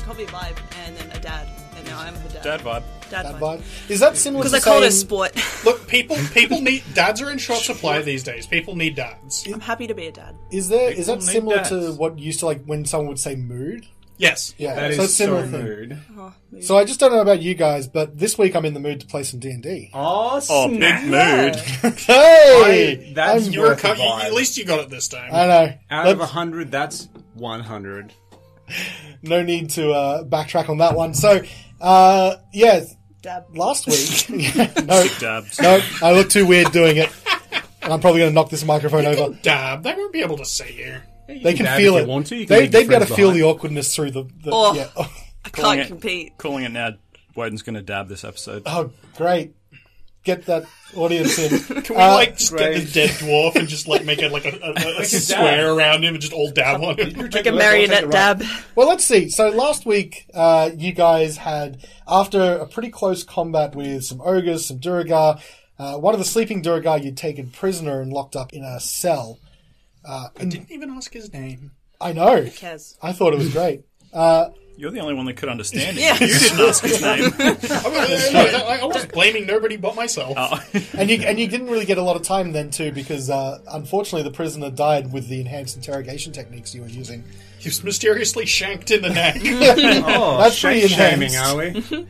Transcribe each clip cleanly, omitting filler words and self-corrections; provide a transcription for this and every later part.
should call me Vibe, and then a dad, and now I'm her dad. Dad vibe. Dad That vibe. vibe. Is that similar to Because I called her saying... Sport. Look, people need dads are in short supply these days. People need dads. I'm happy to be a dad. Is that People need similar dads. to what used to like when someone would say mood? Yes. Yeah, That so is it's similar so thing. mood. Oh, maybe. So I just don't know about you guys, but this week I'm in the mood to play some D&D. Oh, Oh, big mood. Hey! That's I'm- You were worth a vibe. at least you got it this time. I know. Out of 100, that's 100. No need to backtrack on that one. So, yeah, Dab. last week... no, Dabs. no, I look too weird doing it. And I'm probably going to knock this microphone over. Dab. They won't be able to see you. They can dab feel if it. you want to. You can They'd leave be your able to friends feel behind. the awkwardness through the Oh. yeah. I Calling can't it- compete. Calling it now. Woden's going to dab this episode. Oh, great. Get that audience in. Can we just great. get this dead dwarf and just make it like a square around him and just all dab on him? Like a marionette dab. Well, let's see. So last week, you guys had, after a pretty close combat with some ogres, some Duragar, one of the sleeping Duragar you'd taken prisoner and locked up in a cell. I didn't even ask his name. I know. Cares. I thought it was great. You're the only one that could understand it. Yeah. You didn't ask his name. I was blaming nobody but myself. And you didn't really get a lot of time then too, because unfortunately the prisoner died with the enhanced interrogation techniques you were using. He was mysteriously shanked in the neck. Oh, That's pretty shaming, enhanced. are we?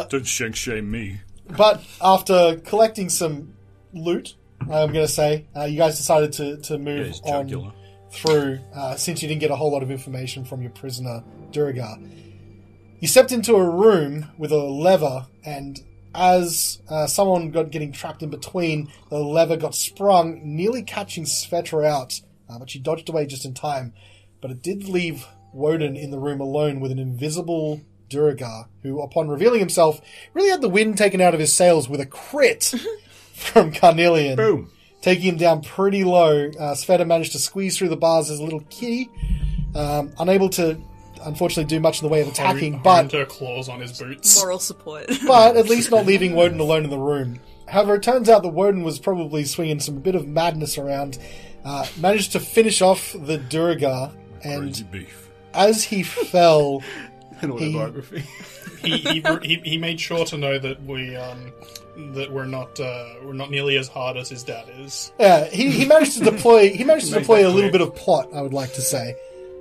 Don't shank shame me. But after collecting some loot, I'm going to say, you guys decided to Yeah, move it's on jugular. through, since you didn't get a whole lot of information from your prisoner, Duragar. You stepped into a room with a lever, and as someone got getting trapped in between, the lever got sprung, nearly catching Svetra out, but she dodged away just in time. But it did leave Woden in the room alone with an invisible Duragar, who, upon revealing himself, really had the wind taken out of his sails with a crit from Carnelian. Boom. Taking him down pretty low. Sveta managed to squeeze through the bars as a little kitty, unable to, unfortunately, do much in the way of attacking, Harmed her claws on his boots. Moral support. but at least not leaving Woden alone in the room. However, it turns out that Woden was probably swinging some bit of madness around, managed to finish off the Duragar, and Crazy beef. as he fell, An autobiography. He made sure to know that we're not nearly as hard as his dad is. yeah, he managed to deploy a little bit of plot, I would like to say,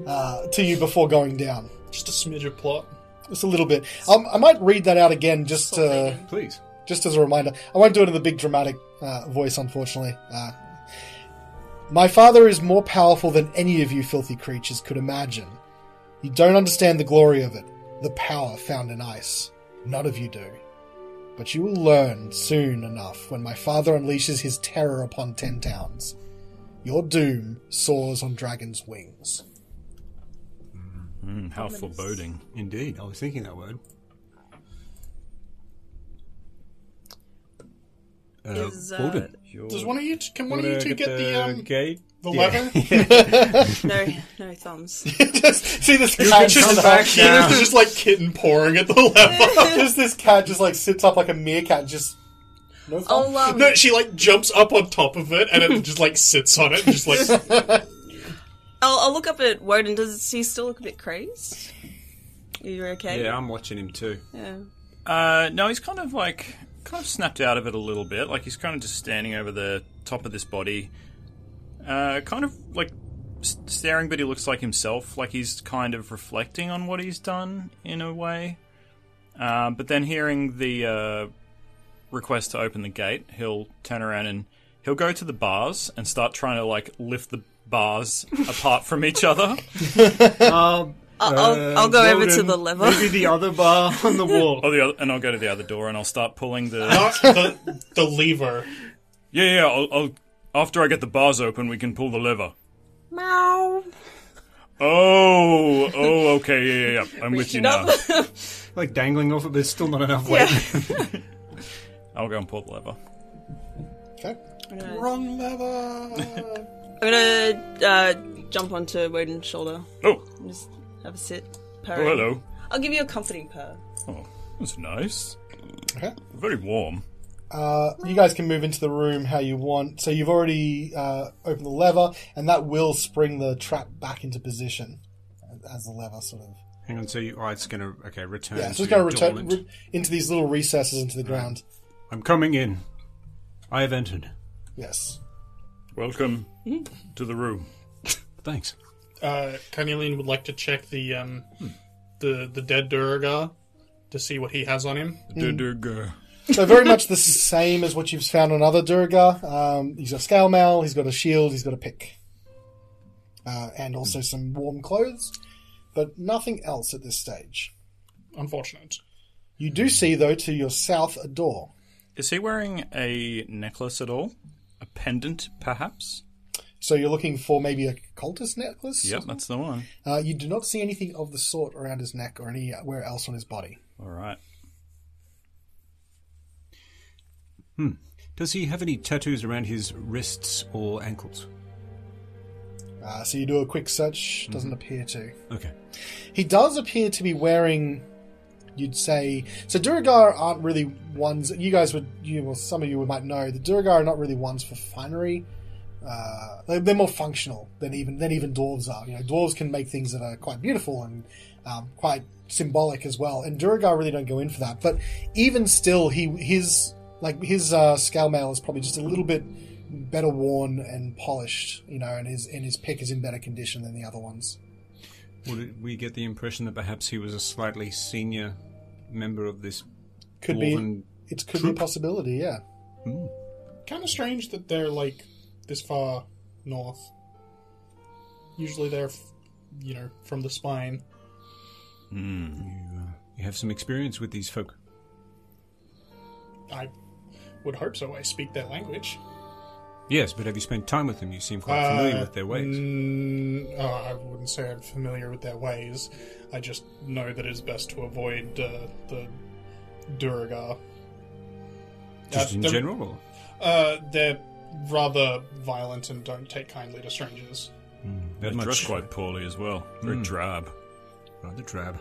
to you before going down. Just a smidge of plot. Just a little bit. I might read that out again just Please. just as a reminder. I won't do it in the big dramatic voice, unfortunately. My father is more powerful than any of you filthy creatures could imagine. You don't understand the glory of it, the power found in ice. None of you do. But you will learn soon enough when my father unleashes his terror upon 10 towns. Your doom soars on dragon's wings. How foreboding. Indeed, I was thinking that word. Woden. Does one of you can one of you two get the gate? lever? No thumbs. Just see this cat Just back down. There's just like kitten pouring at the lever. just this cat just like sits up like a meerkat, just no thumb. I'll, No, she like jumps up on top of it and it just like sits on it, and just like I'll look up at Woden. Does he still look a bit crazed? Are you okay? Yeah, I'm watching him too. Yeah. No, he's kind of snapped out of it a little bit. Like he's kind of just standing over the top of this body, kind of like staring, but he looks like himself. Like he's kind of reflecting on what he's done in a way. But then hearing the request to open the gate, he'll turn around and he'll go to the bars and start trying to like lift the bars apart from each other. I'll go over to the lever. Maybe the other bar on the wall. And I'll go to the other door and I'll start pulling the. not the lever. Yeah. I'll after I get the bars open, we can pull the lever. Meow. Oh, okay, yeah. I'm with you now. Like dangling off it, but there's still not enough weight. Yeah. I'll go and pull the lever. Okay. Wrong lever. I'm gonna jump onto Woden's shoulder. Oh, And just have a sit. oh, Purring. hello. I'll give you a comforting purr. Oh, that's nice. Okay. Very warm. You guys can move into the room how you want. So you've already opened the lever, and that will spring the trap back into position as the lever sort of Hang on, so it's going to return. Yeah, so to it's going to dormant. return into these little recesses into the ground. I'm coming in. I have entered. Yes. Welcome to the room. Thanks. Carnelian would like to check the dead Durgar to see what he has on him. So very much the same as what you've found on other Durgar. He's got scale mail, he's got a shield, he's got a pick. And also some warm clothes. But nothing else at this stage. Unfortunate. You do see, though, to your south, a door. Is he wearing a necklace at all? A pendant, perhaps? So you're looking for maybe a cultist necklace? Yep, that's the one. You do not see anything of the sort around his neck or anywhere else on his body. All right. Does he have any tattoos around his wrists or ankles? So you do a quick search. Doesn't appear to. Okay. He does appear to be wearing, you'd say... So Duragar aren't really ones... You guys would... some of you might know. The Duragar are not really ones for finery. They're more functional than even dwarves are. Dwarves can make things that are quite beautiful and quite symbolic as well. And Duragar really don't go in for that. But even still, his scale mail is probably just a little bit better worn and polished, and his pick is in better condition than the other ones. Would we get the impression that perhaps he was a slightly senior member of this Could dwarven be. It could be a possibility, yeah. Kind of strange that they're this far north. Usually they're, from the spine. You have some experience with these folk. I would hope so. I speak their language. Yes, but have you spent time with them? You seem quite familiar with their ways. I wouldn't say I'm familiar with their ways. I just know that it's best to avoid the Duragar. Just in general? Or? They're rather violent and don't take kindly to strangers. They dress quite poorly as well. Very drab. Rather drab.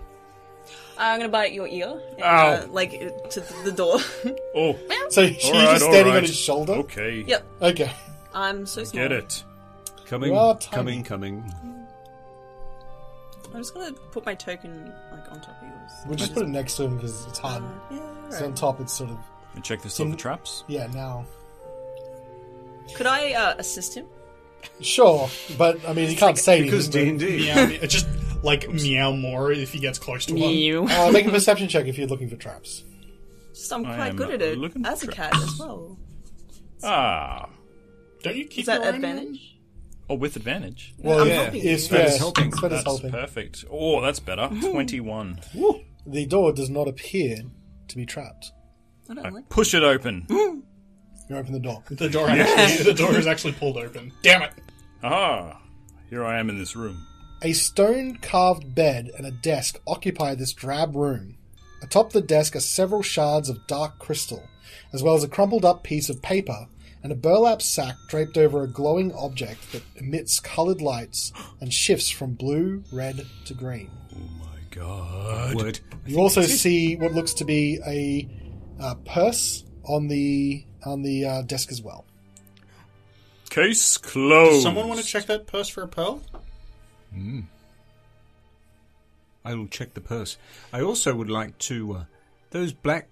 I'm gonna bite your ear. Ow. To the door. Oh. So she's just standing on his shoulder? Okay. Yep. Okay. I'm so small. Get it. Coming, You are tiny. coming. I'm just gonna put my token on top of yours. We'll just put it next to him because it's hard. Yeah. So on top it's sort of... And check the silver traps. Yeah, now... Could I assist him? Sure, but, you can't say Because anything. D&D. Meow, it's just meow more if he gets close to one. But, make a perception check if you're looking for traps. I'm I quite am good at it looking as a for cat as well. Don't you keep Is that your own advantage? Oh, with advantage. Well, I'm yeah, helping you. it's Spread is yeah, helping. spread is That's helping. perfect. Oh, that's better. 21. The door does not appear to be trapped. I don't like Push it open. You open the door. The door is actually pulled open. Damn it! Aha! Here I am in this room. A stone-carved bed and a desk occupy this drab room. Atop the desk are several shards of dark crystal, as well as a crumpled-up piece of paper and a burlap sack draped over a glowing object that emits coloured lights and shifts from blue, red to green. Oh my god. Word. You also see what looks to be a purse on the desk as well. Case closed. Does someone want to check that purse for a pearl? I will check the purse. I also would like to... those black...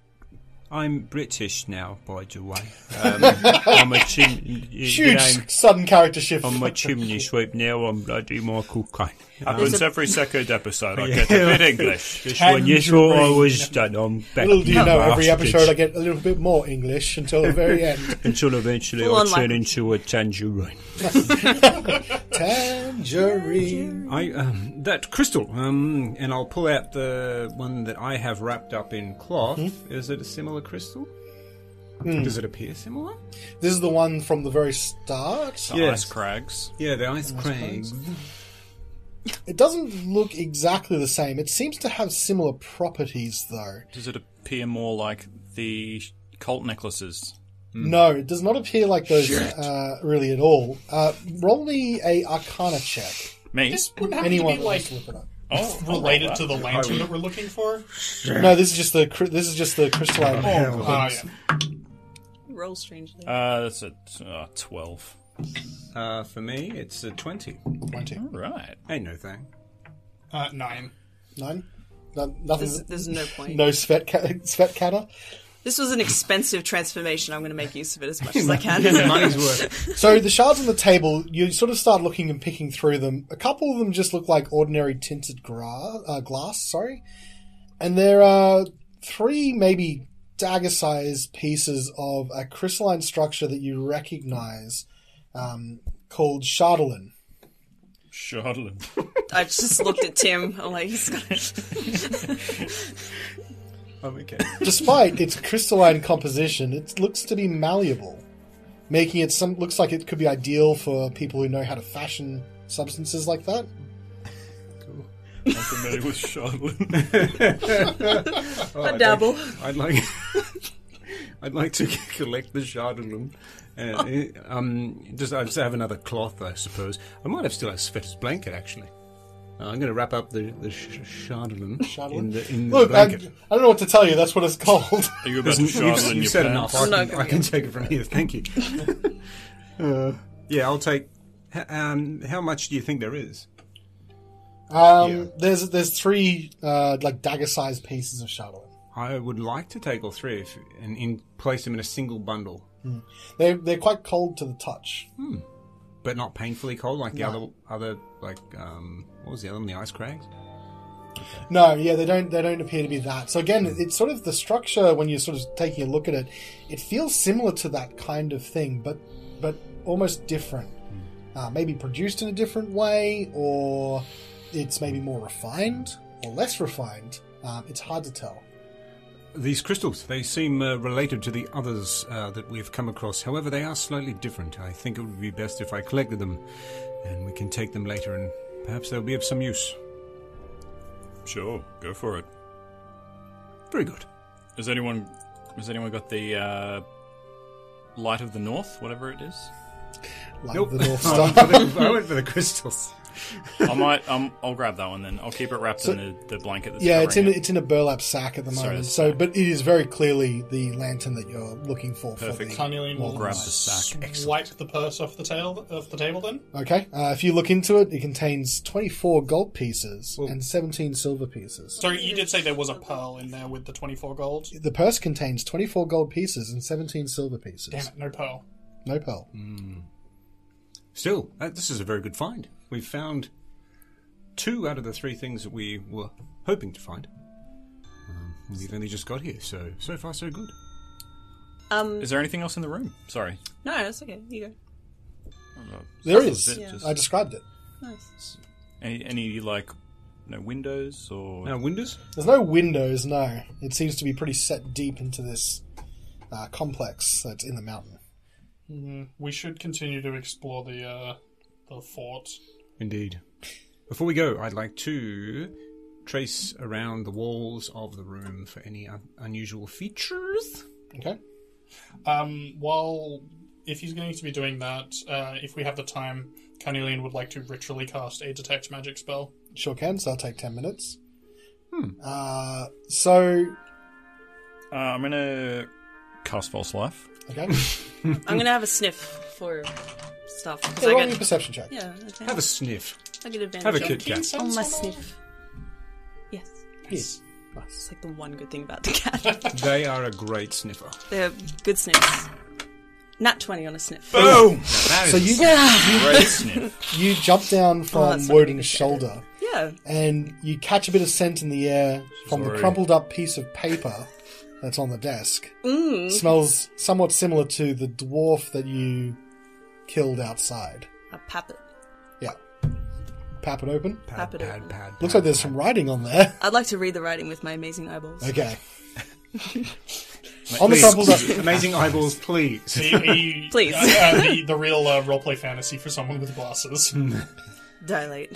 I'm British now, by the way. I'm a Huge sudden character shift. on my chimney sweep now. I'm bloody Michael Caine. Happens every second episode. I get a bit English. This one, yes, all I was done. I'm back. Little do you know, every bastards. episode I get a little bit more English until the very end. Until eventually Full I on turn like- into a tangerine. Tangerine. That crystal, and I'll pull out the one that I have wrapped up in cloth. Is it a similar crystal? Does it appear similar? This is the one from the very start. The Yes. ice crags. Yeah, the ice crags. It doesn't look exactly the same. It seems to have similar properties, though. Does it appear more like the cult necklaces? No, it does not appear like those really at all. Roll me a Arcana check. Me? This wouldn't have Anyone to be wants to look it up. Oh, related to the lantern that we're looking for. No, this is just the crystalline. Yeah. Roll strangely. that's a 12. For me, it's a 20. 20. Right. Ain't no thing. 9. 9? Nothing. There's no point. No Svetkatter? This was an expensive transformation. I'm going to make use of it as much as I can. Money's worth. So the shards on the table, you sort of start looking and picking through them. A couple of them just look like ordinary tinted glass, and there are 3 maybe dagger-sized pieces of a crystalline structure that you recognize called Chardolin. Chardolin. I just looked at Tim. I'm like, he's got Okay. Despite its crystalline composition, it looks to be malleable, making it looks like it could be ideal for people who know how to fashion substances like that. I'm familiar with Chardolin. I dabble. I'd like to collect the Chardolin. I just have another cloth, I suppose. I might have still have Sveta's blanket, actually. I'm going to wrap up the Chardolin in the Look, blanket. I don't know what to tell you. That's what it's called. Are you about to Chardolin You your said pants? enough. I can take it from here. Thank you. Yeah, I'll take... how much do you think there is? There's 3 like dagger-sized pieces of Chardolin. I would like to take all 3 and place them in a single bundle. They're quite cold to the touch. But not painfully cold like the other like what was the other one, the ice crags? No, yeah, they don't appear to be that. So again, it's sort of the structure when you're sort of taking a look at it. It feels similar to that kind of thing, but almost different. Maybe produced in a different way, or it's maybe more refined or less refined. It's hard to tell. These crystals, they seem related to the others that we've come across. However, they are slightly different. I think it would be best if I collected them, and we can take them later, and perhaps they'll be of some use. Sure, go for it. Very good. Has anyone got the Light of the North, whatever it is? Light of the North Star. I went for the crystals. I'll grab that one then. I'll keep it wrapped in the blanket. That's it's in a burlap sack at the moment. But it is very clearly the lantern that you're looking for. Perfect. Carnelian will grab the sack. swipe the purse off the table then. Okay. If you look into it, it contains 24 gold pieces and 17 silver pieces. Sorry, you did say there was a pearl in there with the 24 gold. The purse contains 24 gold pieces and 17 silver pieces. Damn it, no pearl. No pearl. Still, this is a very good find. We've found 2 out of the 3 things that we were hoping to find. We've only just got here, so far so good. Is there anything else in the room? Sorry. No, that's okay. You go. There is. Yeah. I described it. Nice. Any like no windows or Now, windows? There's no windows, no. It seems to be pretty set deep into this complex that's in the mountain. We should continue to explore the fort. Indeed. Before we go, I'd like to trace around the walls of the room for any unusual features. Okay. If he's going to be doing that, if we have the time, Carnelian would like to ritually cast a detect magic spell. Sure can, so I'll take 10 minutes. I'm gonna cast False Life. Okay. I'm going to have a sniff for stuff. Yeah, roll your perception check. Yeah, okay. Have a sniff. I get advantage. Have a Kit Kat. On my sniff. Yes. Yes. It's like the one good thing about the cat. They are a great sniffer. They're good sniffs. Nat 20 on a sniff. Boom! So Great sniff. you jump down from that's Woden's something shoulder, Yeah. and you catch a bit of scent in the air from the Sorry. crumpled up piece of paper that's on the desk. Smells somewhat similar to the dwarf that you killed outside. A pappet. Yeah. Pap it open. Pap it open. Looks like there's some writing on there. I'd like to read the writing with my amazing eyeballs. Okay. On the Please. crumpled up... Amazing eyeballs, please. Please. The real roleplay fantasy for someone with glasses. Dilate.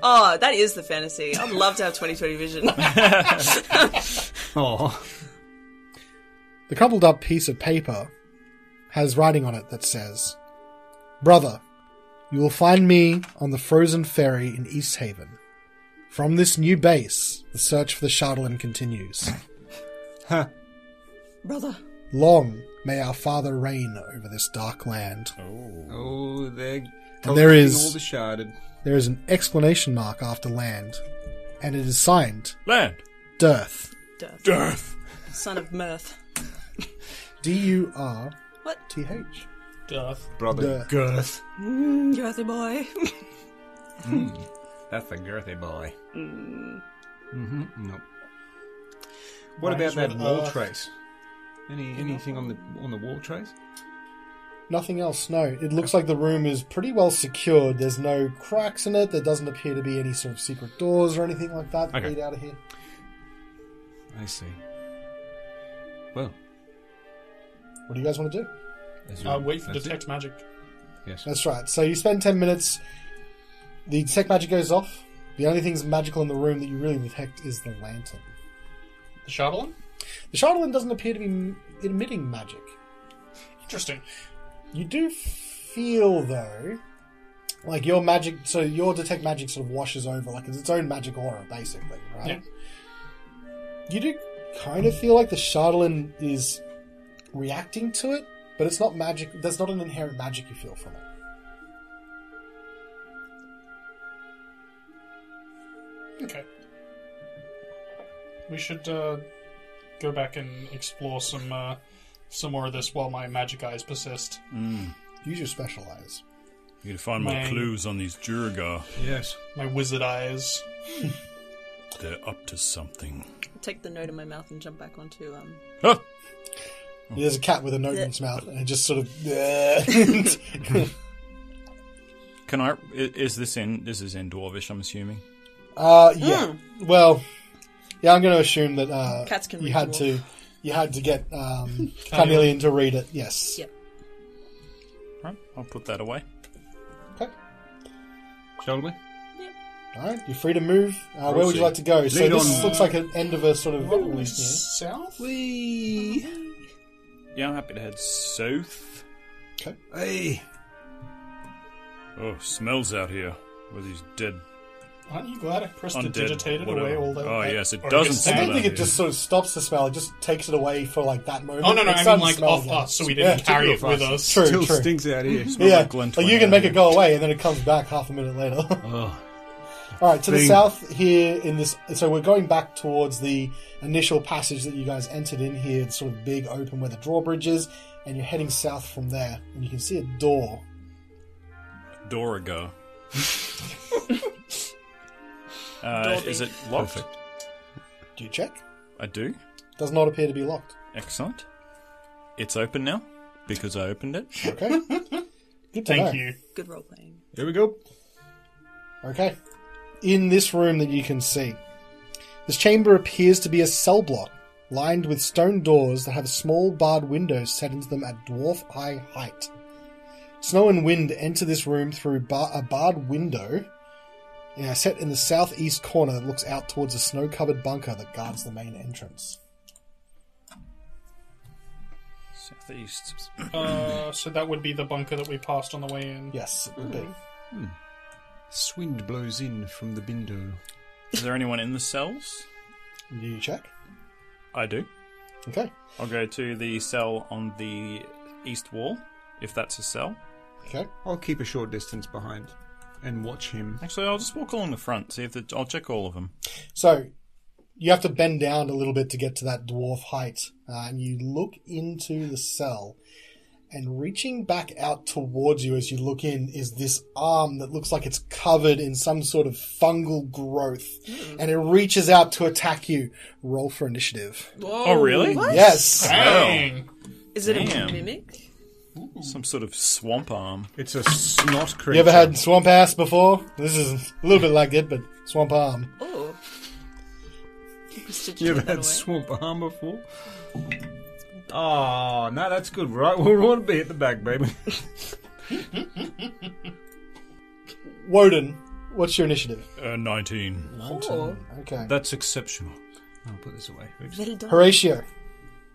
Oh, that is the fantasy. I'd love to have 20/20 vision. Oh, The crumpled up piece of paper has writing on it that says, "Brother, you will find me on the frozen ferry in East Haven. From this new base, the search for the Chardolin continues. Brother. Long may our father reign over this dark land." they're And there is- all the sharded. There is an exclamation mark after land, and it is signed Land. Dearth. Death. Death. Son of mirth. Durth. What? Death. Brother Duh. Girth. Girthy boy. That's a girthy boy. No. What Rhymes about that with wall earth. trace? Anything on the wall trace? Nothing else, no. It looks like the room is pretty well secured. There's no cracks in it. There doesn't appear to be any sort of secret doors or anything like that that Okay. lead out of here. I see. Well, What do you guys want to do? as you- Wait for that's it. detect magic. Yes. That's right. So you spend 10 minutes. The detect magic goes off. The only thing's magical in the room that you really detect is the lantern. The Shardolin? The Shardolin doesn't appear to be emitting magic. Interesting. You do feel, though, like your magic, so your detect magic sort of washes over, like it's its own magic aura, basically, right? Yeah. You do kind of feel like the Shardolin is reacting to it, but it's not magic. There's not an inherent magic you feel from it. Okay. We should go back and explore some more of this while my magic eyes persist. Use your special eyes. You gotta find more My- clues on these Jurgar. Yes. My wizard eyes. They're up to something. Take the note in my mouth and jump back onto Ah! There's a cat with a note in its mouth, and it just sort of. Can I? Is this in? This is in Dwarvish, I'm assuming. Yeah. Well, yeah, I'm going to assume that Cats can you read had dwarf. you had to get Carnelian to read it. Yes. Yep. Right, I'll put that away. Okay. Shall we? All right. You're free to move. Where would you Proceed. like to go? So Lead this on. looks like an end of a sort of. Probably Yeah. south? Yeah, I'm happy to head south. Hey. Oh, smells out here with these dead. Aren't you glad I Undead, prestidigitated whatever. away all the... Oh, yes, it or doesn't just I smell don't think out it just sort of stops the smell. It just takes it away for like that moment. Oh, no, It's I mean starting to like smell off again. us, so we didn't Yeah. carry it with us. True, Still true. stinks out here. Yeah, like Glen like you 20 can make out it go away, and then it comes back half a minute later. Oh. All right, to the Thing. south here in this. So we're going back towards the initial passage that you guys entered in here, the sort of big open where the drawbridge is, and you're heading south from there, and you can see a door. Dorago. Is it locked? Perfect. Do you check? I do. Does not appear to be locked. Excellent. It's open now because I opened it. Okay. Good to know. Thank you. Good role playing. Here we go. Okay. In this room that you can see, this chamber appears to be a cell block lined with stone doors that have small barred windows set into them at dwarf-high height. Snow and wind enter this room through a barred window set in the southeast corner that looks out towards a snow-covered bunker that guards the main entrance. Southeast. So that would be the bunker that we passed on the way in. Yes, it would be. Swind blows in from the window. Is there anyone in the cells? Do you check? I do. Okay. I'll go to the cell on the east wall, if that's a cell. Okay. I'll keep a short distance behind and watch him. Actually, I'll just walk along the front, see if I'll check all of them. So, you have to bend down a little bit to get to that dwarf height, and you look into the cell, and reaching back out towards you as you look in is this arm that looks like it's covered in some sort of fungal growth, and it reaches out to attack you. Roll for initiative. Whoa, Oh, really? What? Yes! Dang! Is it Damn. a mimic? Some sort of swamp arm. It's a snot creature. You ever had swamp ass before? This is a little bit like it, but swamp arm. Oh. You ever had swamp arm before? Oh, no, that's good, right? We want to be at the back, baby. Woden, what's your initiative? 19. Oh. Okay. That's exceptional. I'll put this away. Oops. Well done. Horatio.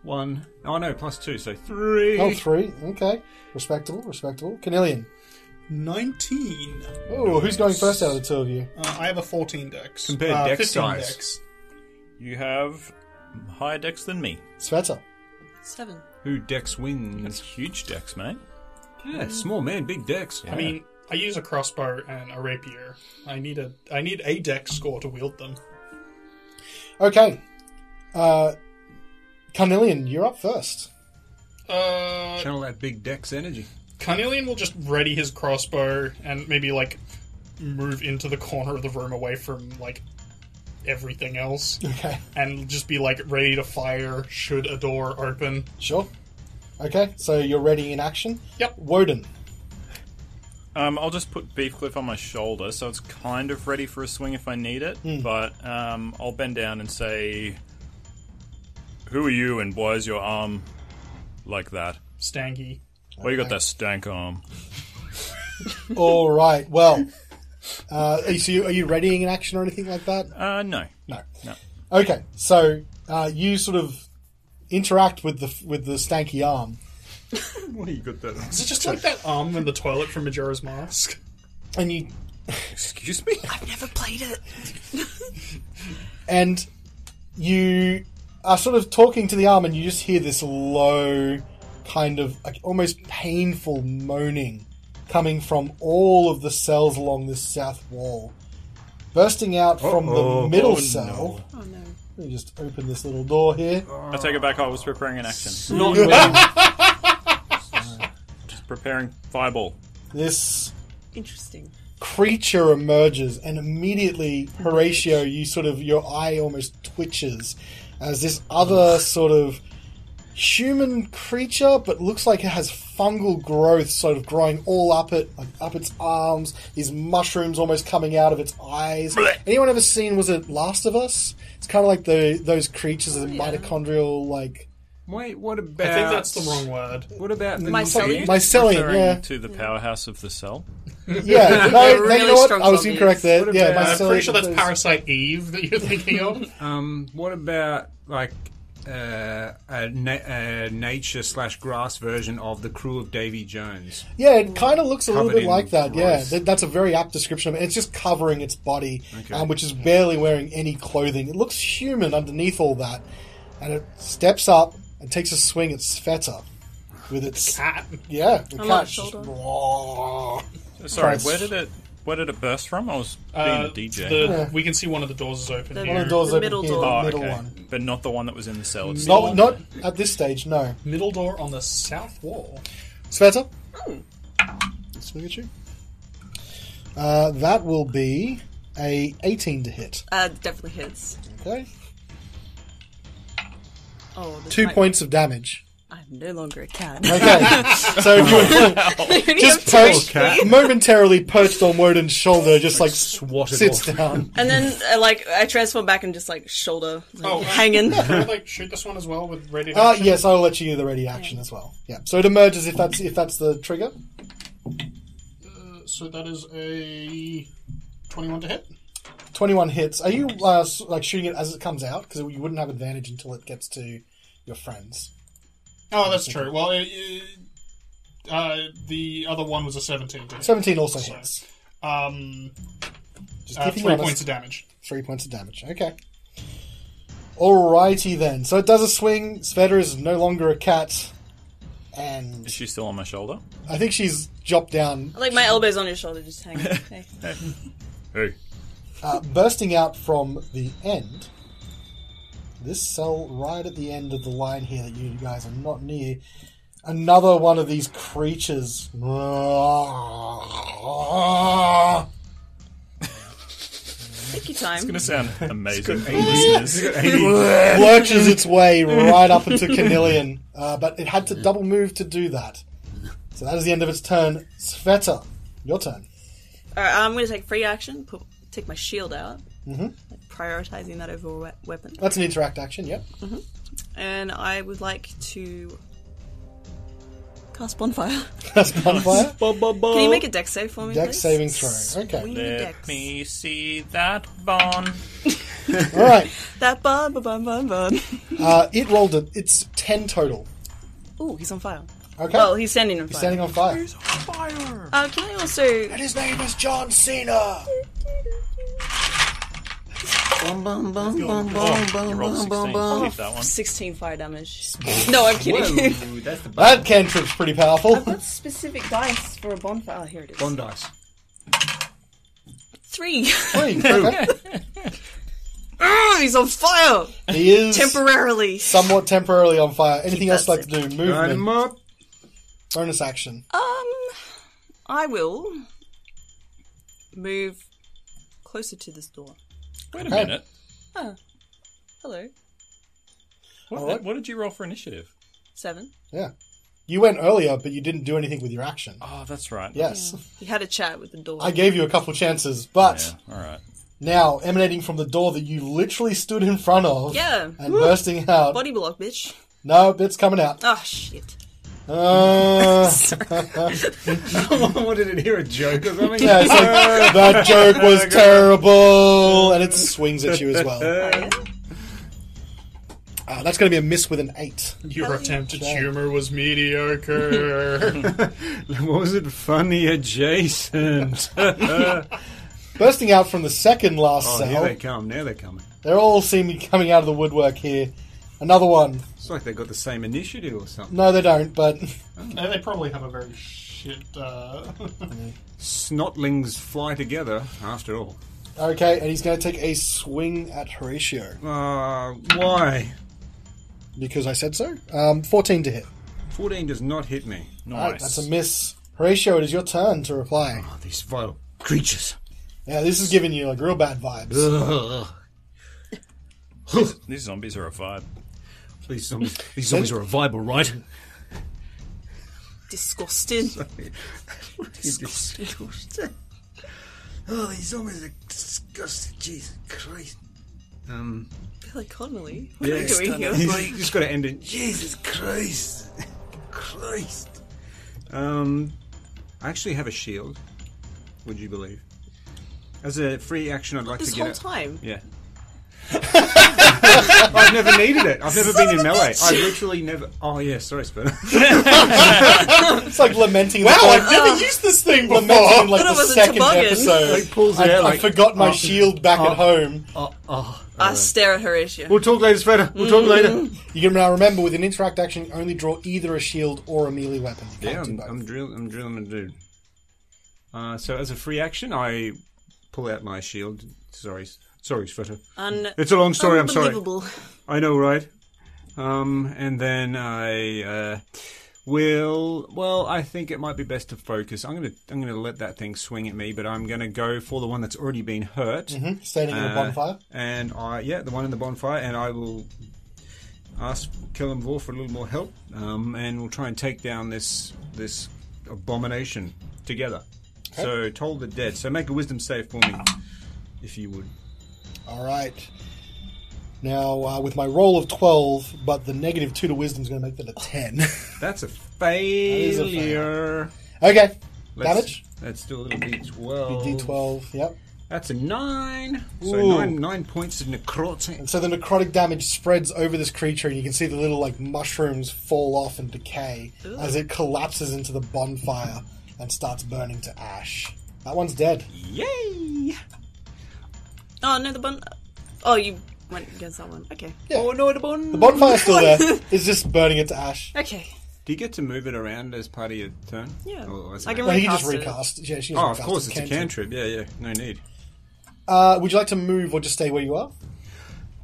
1. Oh, no, +2, so 3. Oh, 3. Okay. Respectable, respectable. Canelian. 19. Oh, who's going first out of the two of you? I have a 14 dex. Compare dex 15 size. dex. You have higher dex than me. Sveta. 7. Who dex That's wins? huge dex, mate. Yeah, small man, big dex. I mean, I use a crossbow and a rapier. I need a dex score to wield them. Okay. Carnelian, you're up first. Channel that big Dex energy. Carnelian will just ready his crossbow and maybe, like, move into the corner of the room away from, like, everything else. Okay. And just be, like, ready to fire should a door open. Sure. Okay, so you're ready in action? Yep. Woden. I'll just put Beefcliff on my shoulder, so it's kind of ready for a swing if I need it. But I'll bend down and say, "Who are you, and why is your arm like that? Stanky. Why you got that stank arm?" All right. Well, are you readying in action or anything like that? No. No. No. Okay, so you sort of interact with the stanky arm, What do you got that on? Is it just like that arm in the toilet from Majora's Mask? and you Excuse me? I've never played it. and you are sort of talking to the arm, and you just hear this low, kind of like almost painful moaning coming from all of the cells along this south wall, bursting out from the middle cell. Oh no. Let me just open this little door here. I take it back, I was preparing an action. Not really. Just preparing fireball. This Interesting. creature emerges, and immediately, Horatio, your eye almost twitches as this other sort of human creature, but looks like it has fungal growth sort of growing all up its arms, these mushrooms almost coming out of its eyes. Anyone ever seen, was it Last of Us? It's kind of like those creatures, the mitochondrial, like... Wait, what about... I think that's the wrong word. What about the Mycelium? Mycelium, Referring yeah. to the powerhouse of the cell. Yeah, no, Really you know what? strong I was zombies. incorrect there. What Yeah, about- I'm pretty sure that's those- Parasite Eve that you're thinking of. What about, like, a nature/grass version of the crew of Davy Jones? Yeah, it kind of looks a little Covered bit in like that. Yeah, growth. that's a very apt description of it. It's just covering its body, Okay. which is barely wearing any clothing. It looks human underneath all that, and it steps up and takes a swing at Sveta with its Cat. the On cat my shoulder. Sorry, Tries- where did it burst from? I was being a DJ. We can see one of the doors is open The- One of here. the doors The open middle here, door. the Oh, middle okay. one. But not the one that was in the cell. It's Not at this stage, no. Middle door on the south wall. Sveta, swing at you. That will be a 18 to hit. Definitely hits. Okay, Oh, this 2 might- points of damage. I'm no longer a cat. Okay, so you just perched, momentarily perched on Woden's shoulder, just like Swatted sits off. down. And then, I transform back and just, shoulder, hanging. Can I, shoot this one as well with ready Yes, I'll let you do the ready action as well. Yeah, so it emerges if that's the trigger. So that is a 21 to hit. 21 hits. Are you shooting it as it comes out? Because you wouldn't have advantage until it gets to your friends. Oh, that's true. Well, the other one was a 17 to hit. 17 also So, hits. Just 3 keeping you honest. points of damage. 3 points of damage. Okay. Alrighty then. So it does a swing. Sveta is no longer a cat. And Is she still on my shoulder? I think she's dropped down. My elbows on your shoulder, just hanging. Okay. Hey. Bursting out from the end. This cell right at the end of the line here that you guys are not near. Another one of these creatures. Take your time. It's going to sound amazing for listeners. Lurches its way right up into Carnelian, but it had to double move to do that. So that is the end of its turn. Sveta, your turn. Alright, I'm going to take free action, take my shield out, prioritizing that over a weapon. That's an interact action, yep. And I would like to cast Bonfire. That's bonfire. Can you make a dex save for me, Dex please? saving throw. Okay. Sweet Let dex. me see that bone. Alright. That bun. It rolled it's 10 total. Ooh, he's on fire. Okay. Well, he's standing on fire. He's standing on fire. Fire! Can I also... And his name is John Cena! You rolled 16. I'll keep that one. 16 fire damage. No, I'm kidding. Whoa, that's the That cantrip's pretty powerful. I've got specific dice for a bonfire. Oh, here it is. Bond dice. 3. 3. Okay. he's on fire! He is Temporarily. somewhat temporarily on fire. Anything else you'd like that to do? Line 'em Movement. up. Bonus action. I will move closer to this door. Wait a Okay. minute. Oh, hello. What did you roll for initiative? 7. Yeah. You went earlier, but you didn't do anything with your action. Oh, that's right. Yes. You had a chat with the door. I gave you a couple chances, but Yeah, all right. now, emanating from the door that you literally stood in front of Yeah. and bursting out. Body block, bitch. No, it's coming out. Oh, shit. What did it hear? A joke or something? Yeah, it's like, that joke was terrible, and it swings at you as well. Oh, yeah? That's going to be a miss with an 8. Your attempt at humor was mediocre. Was it funny adjacent? Bursting out from the second last Oh, cell. here they come. Now they're coming. They're all seeming coming out of the woodwork here. Another one. It's like they've got the same initiative or something. No, they don't, but They probably have a very shit. Snotlings fly together, after all. okay, and he's going to take a swing at Horatio. Why? Because I said so. 14 to hit. 14 does not hit me. Nice. Alright, that's a miss. Horatio, it is your turn to reply. Oh, these vile creatures. Yeah, this is giving you like real bad vibes. These zombies are a vibe. These zombies are a vibe, all right? Disgusting. Oh, these zombies are disgusting. Jesus Christ. Like Connolly. What Yeah, are you doing here? He's just got to end it. Jesus Christ. Christ. I actually have a shield. Would you believe? As a free action, I'd like This to get whole it. time? Yeah. I've never needed it. I've never been in melee. I literally never. Oh yeah, sorry, Spinner. It's like lamenting. Wow, the I've never used this thing before. lamenting in like But it the was a second toboggan. episode. Like pulls it I, out. I Like, forgot my shield back at home. I stare at Horatio. We'll talk later, Spinner. We'll talk later. You can now remember with an interact action, you only draw either a shield or a melee weapon. You Yeah, can't do I'm both. drilling a dude. So as a free action, I pull out my shield. Sorry, Sweater. It's a long story. I'm sorry. Unbelievable. I know, right? And then I will. Well, I think it might be best to focus. I'm gonna let that thing swing at me, but I'm gonna go for the one that's already been hurt. Standing in a bonfire. And the one in the bonfire, and I will ask Killenvor for a little more help, and we'll try and take down this abomination together. Okay. So, Toll the Dead. So, make a wisdom save for me, if you would. All right. Now, with my roll of 12, but the -2 to wisdom is going to make that a 10. That's a is a failure. Okay. Damage? Let's do a little D12. D12, yep. That's a 9. So Ooh. 9 points of necrotic. And so the necrotic damage spreads over this creature, and you can see the little like mushrooms fall off and decay as it collapses into the bonfire and starts burning to ash. That one's dead. Yay! Oh, no, the bun. Oh, you went against that one. Okay. Yeah. Oh no, the bon. The bonfire's still there. It's just burning it to ash. Okay. Do you get to move it around as part of your turn? Yeah. Or as I an can No, he can just recast it. recast. Yeah, she can Oh, just of recast course, it. it's a cantrip. Yeah, no need. Would you like to move or just stay where you are?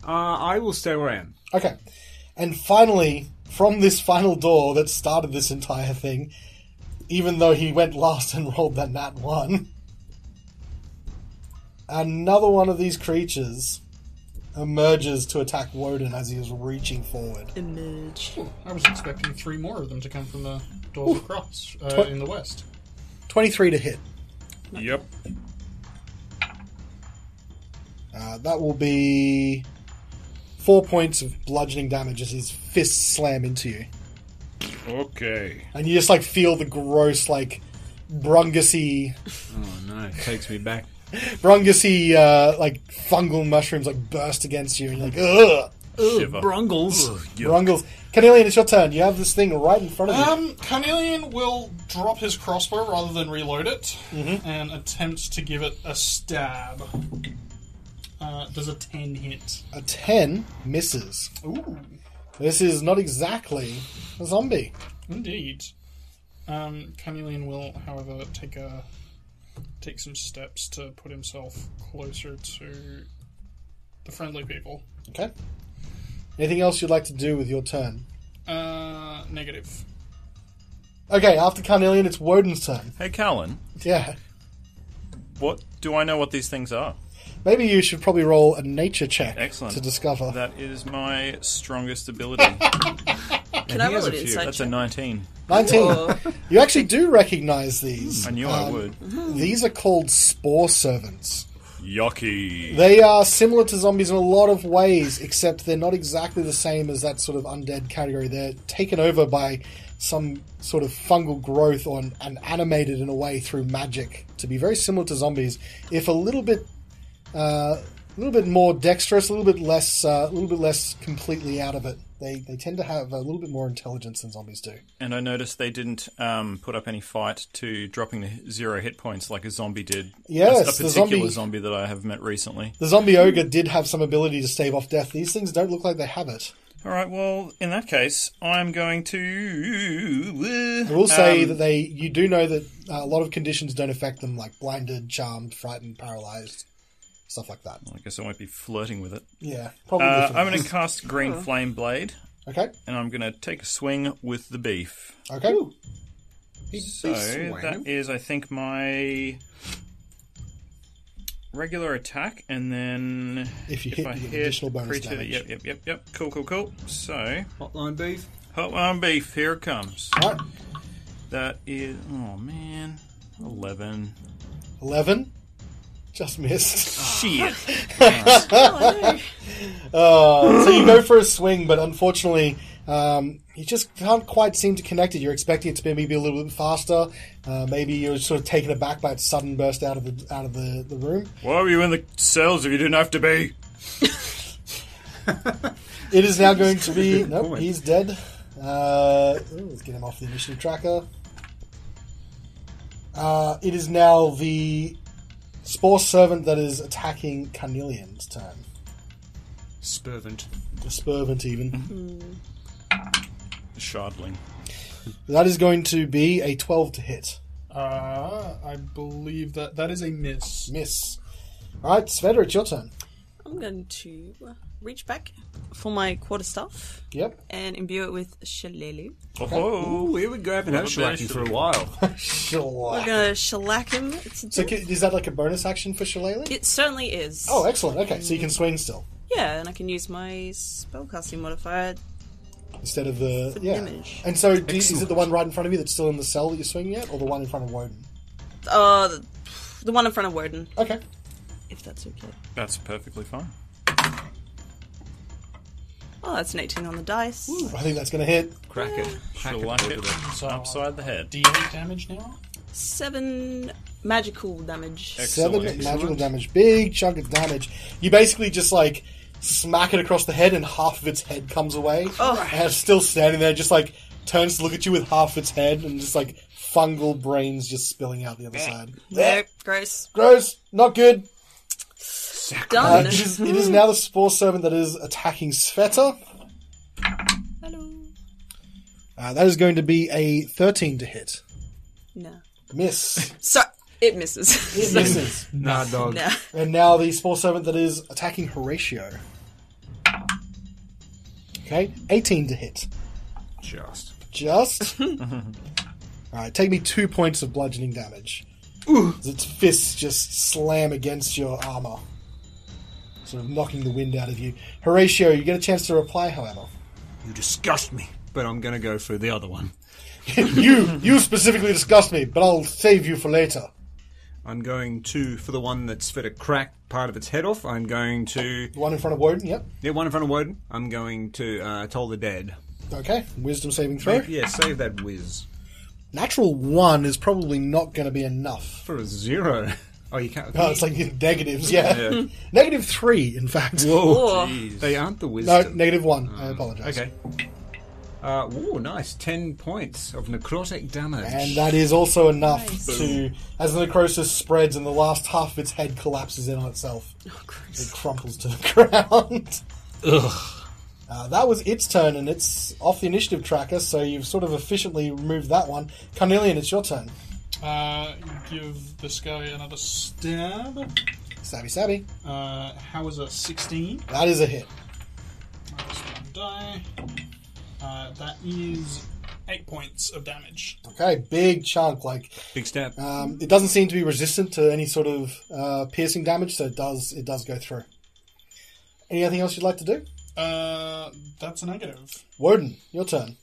I will stay where I am. Okay. And finally, from this final door that started this entire thing, even though he went last and rolled that nat 1, another one of these creatures emerges to attack Woden as he is reaching forward. Emerge. I was expecting 3 more of them to come from the doors across in the west. 23 to hit. Yep. That will be 4 points of bludgeoning damage as his fists slam into you. Okay. And you just like feel the gross like brungusy Oh no, it takes me back. like fungal mushrooms like burst against you and you're like ugh. Shiver. Brungles. Brungles. Canelian, it's your turn. You have this thing right in front of you. Carnelian will drop his crossbow rather than reload it and attempt to give it a stab. Does a 10 hit? A 10 misses. Ooh, This is not exactly a zombie. indeed. Carnelian will, however, take some steps to put himself closer to the friendly people. Okay. Anything else you'd like to do with your turn? Negative. Okay, after Carnelian, it's Woden's turn. Hey, Callan, Yeah. what do I know what these things are? Maybe you should probably roll a nature check Excellent. to discover. That is my strongest ability. Can I roll an insight That's a check? 19. 19. Oh. You actually do recognize these. I knew I would. These are called Spore Servants. Yucky. They are similar to zombies in a lot of ways, except they're not exactly the same as that sort of undead category. They're taken over by some sort of fungal growth and animated in a way through magic to be very similar to zombies, if a little bit more dexterous, a little bit less completely out of it. They tend to have a little bit more intelligence than zombies do. And I noticed they didn't put up any fight to dropping the 0 hit points like a zombie did. Yes, a the particular zombie- zombie that I have met recently. The zombie ogre did have some ability to stave off death. These things don't look like they have it. All right, well, in that case, I'm going to... I will say that you do know that a lot of conditions don't affect them, like blinded, charmed, frightened, paralyzed, stuff like that. I guess I won't be flirting with it. Yeah, probably. I'm going to cast Green Flame Blade, Okay. and I'm going to take a swing with the beef. Okay. So that is, I think, my regular attack, and then If you hit, I you get hit additional bonus creature, damage. yep. Cool. So, Hotline beef. hotline beef, here it comes. All right. That is, oh man, 11. 11. Just missed. Shit. So you go for a swing, but unfortunately, you just can't quite seem to connect it. You're expecting it to maybe be a little bit faster. Maybe you're sort of taken aback by its sudden burst out of the room. Why were you in the cells if you didn't have to be? It is now going to be... Good Nope, point. he's dead. Let's get him off the initiative tracker. It is now the Spore Servant that is attacking Carnelian's turn. Spurvant. The Spurvant, even. Shardling. That is going to be a 12 to hit. I believe that is a miss. Miss. Alright, Sveta, it's your turn. I'm going to reach back for my quarterstaff Yep. and imbue it with shillelagh. Oh, Here we go. Haven't had Well, shellacking for a while. Sure. We're going to shellac him. So is that like a bonus action for Shillelagh? It certainly is. Oh, excellent. Okay, so you can swing still. Yeah, and I can use my spellcasting modifier. Instead of the... For Yeah. damage. And so is it the one right in front of you that's still in the cell that you're swinging at, or the one in front of Woden? The one in front of Woden, Okay. if that's okay. that's perfectly fine. Oh, that's an 18 on the dice. I think that's going to hit. Crack it. She'll like it So, upside the head. D8 damage now? 7 magical damage. Excellent. 7 magical damage. Big chunk of damage. You basically just, like, smack it across the head and half of its head comes away. Oh. And it's still standing there, just, like, turns to look at you with half its head and just, like, fungal brains just spilling out the other side. Yeah, gross. Gross. Not good. Done. It is now the Spore Servant that is attacking Sveta. Hello. That is going to be a 13 to hit. No. Miss. So, it misses. It misses. Nah, dog. No. And now the Spore Servant that is attacking Horatio. Okay, 18 to hit. Just. Alright, take me 2 points of bludgeoning damage. As its fists just slam against your armor, sort of knocking the wind out of you. Horatio, you get a chance to reply, however. You disgust me. But I'm going to go for the other one. You specifically disgust me, but I'll save you for later. I'm going to, for the one that's fit a crack part of its head off, I'm going to... The one in front of Woden, yep. Yeah, one in front of Woden. I'm going to Toll the Dead. Okay, wisdom saving throw. Yeah, save that whiz. Natural 1 is probably not going to be enough. For a 0. Oh, you can't... Oh, it's like negatives, yeah. Yeah. negative 3, in fact. Whoa. Oh. Jeez. They aren't the No, wisdom. negative 1. I apologize. Okay. Nice. 10 points of necrotic damage. And that is also enough Nice. to, as the necrosis spreads and the last half of its head collapses in on itself, Oh, gross. it crumples to the ground. Ugh. That was its turn, and it's off the initiative tracker, so you've sort of efficiently removed that one. Carnelian, it's your turn. Give this guy another stab. Stabby. How is a 16? That is a hit. Minus 1 die. That is 8 points of damage. Okay, big chunk. Like Big stab. it doesn't seem to be resistant to any sort of piercing damage, so it does go through. Anything else you'd like to do? That's a negative. Woden, your turn.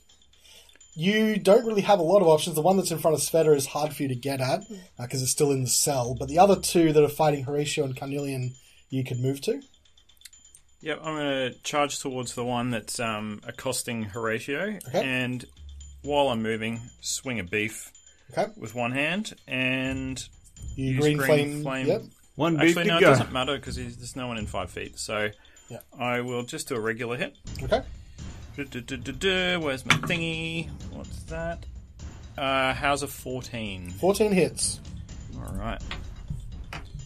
You don't really have a lot of options. The one that's in front of Sveta is hard for you to get at because it's still in the cell. But the other two that are fighting Horatio and Carnelian, you could move to. Yep, I'm going to charge towards the one that's accosting Horatio. Okay. And while I'm moving, swing a beef Okay. with one hand and You use green flame. Yep. One beef Actually, to no, it go. doesn't matter because there's no one in 5 feet. So Yeah. I will just do a regular hit. Okay. Where's my thingy? What's that? How's a 14? 14 hits. All right.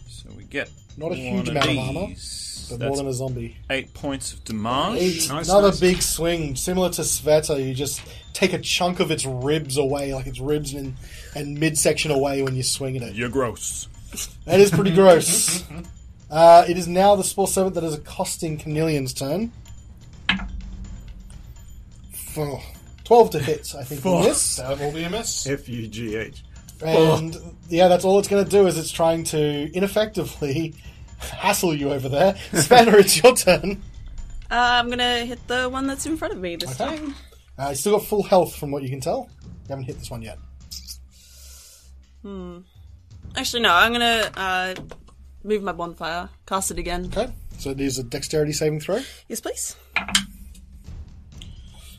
So we get Not a huge one amount of armor, these. but That's more than a zombie. 8 points of damage. Nice, Another nice. big swing, similar to Sveta. You just take a chunk of its ribs away, like its ribs and midsection away when you swing at it. You're gross. That is pretty gross. It is now the Spore Servant that is accosting Carnelian's turn. 12 to hit, I think. Will miss. That will be a miss. F-U-G-H. And yeah, that's all it's going to do is it's trying to ineffectively hassle you over there. Spanner, it's your turn. I'm gonna hit the one that's in front of me this Okay. time. You still got full health from what you can tell. You haven't hit this one yet. Actually, no. I'm gonna move my bonfire, cast it again. Okay, so it is a dexterity saving throw. Yes, please.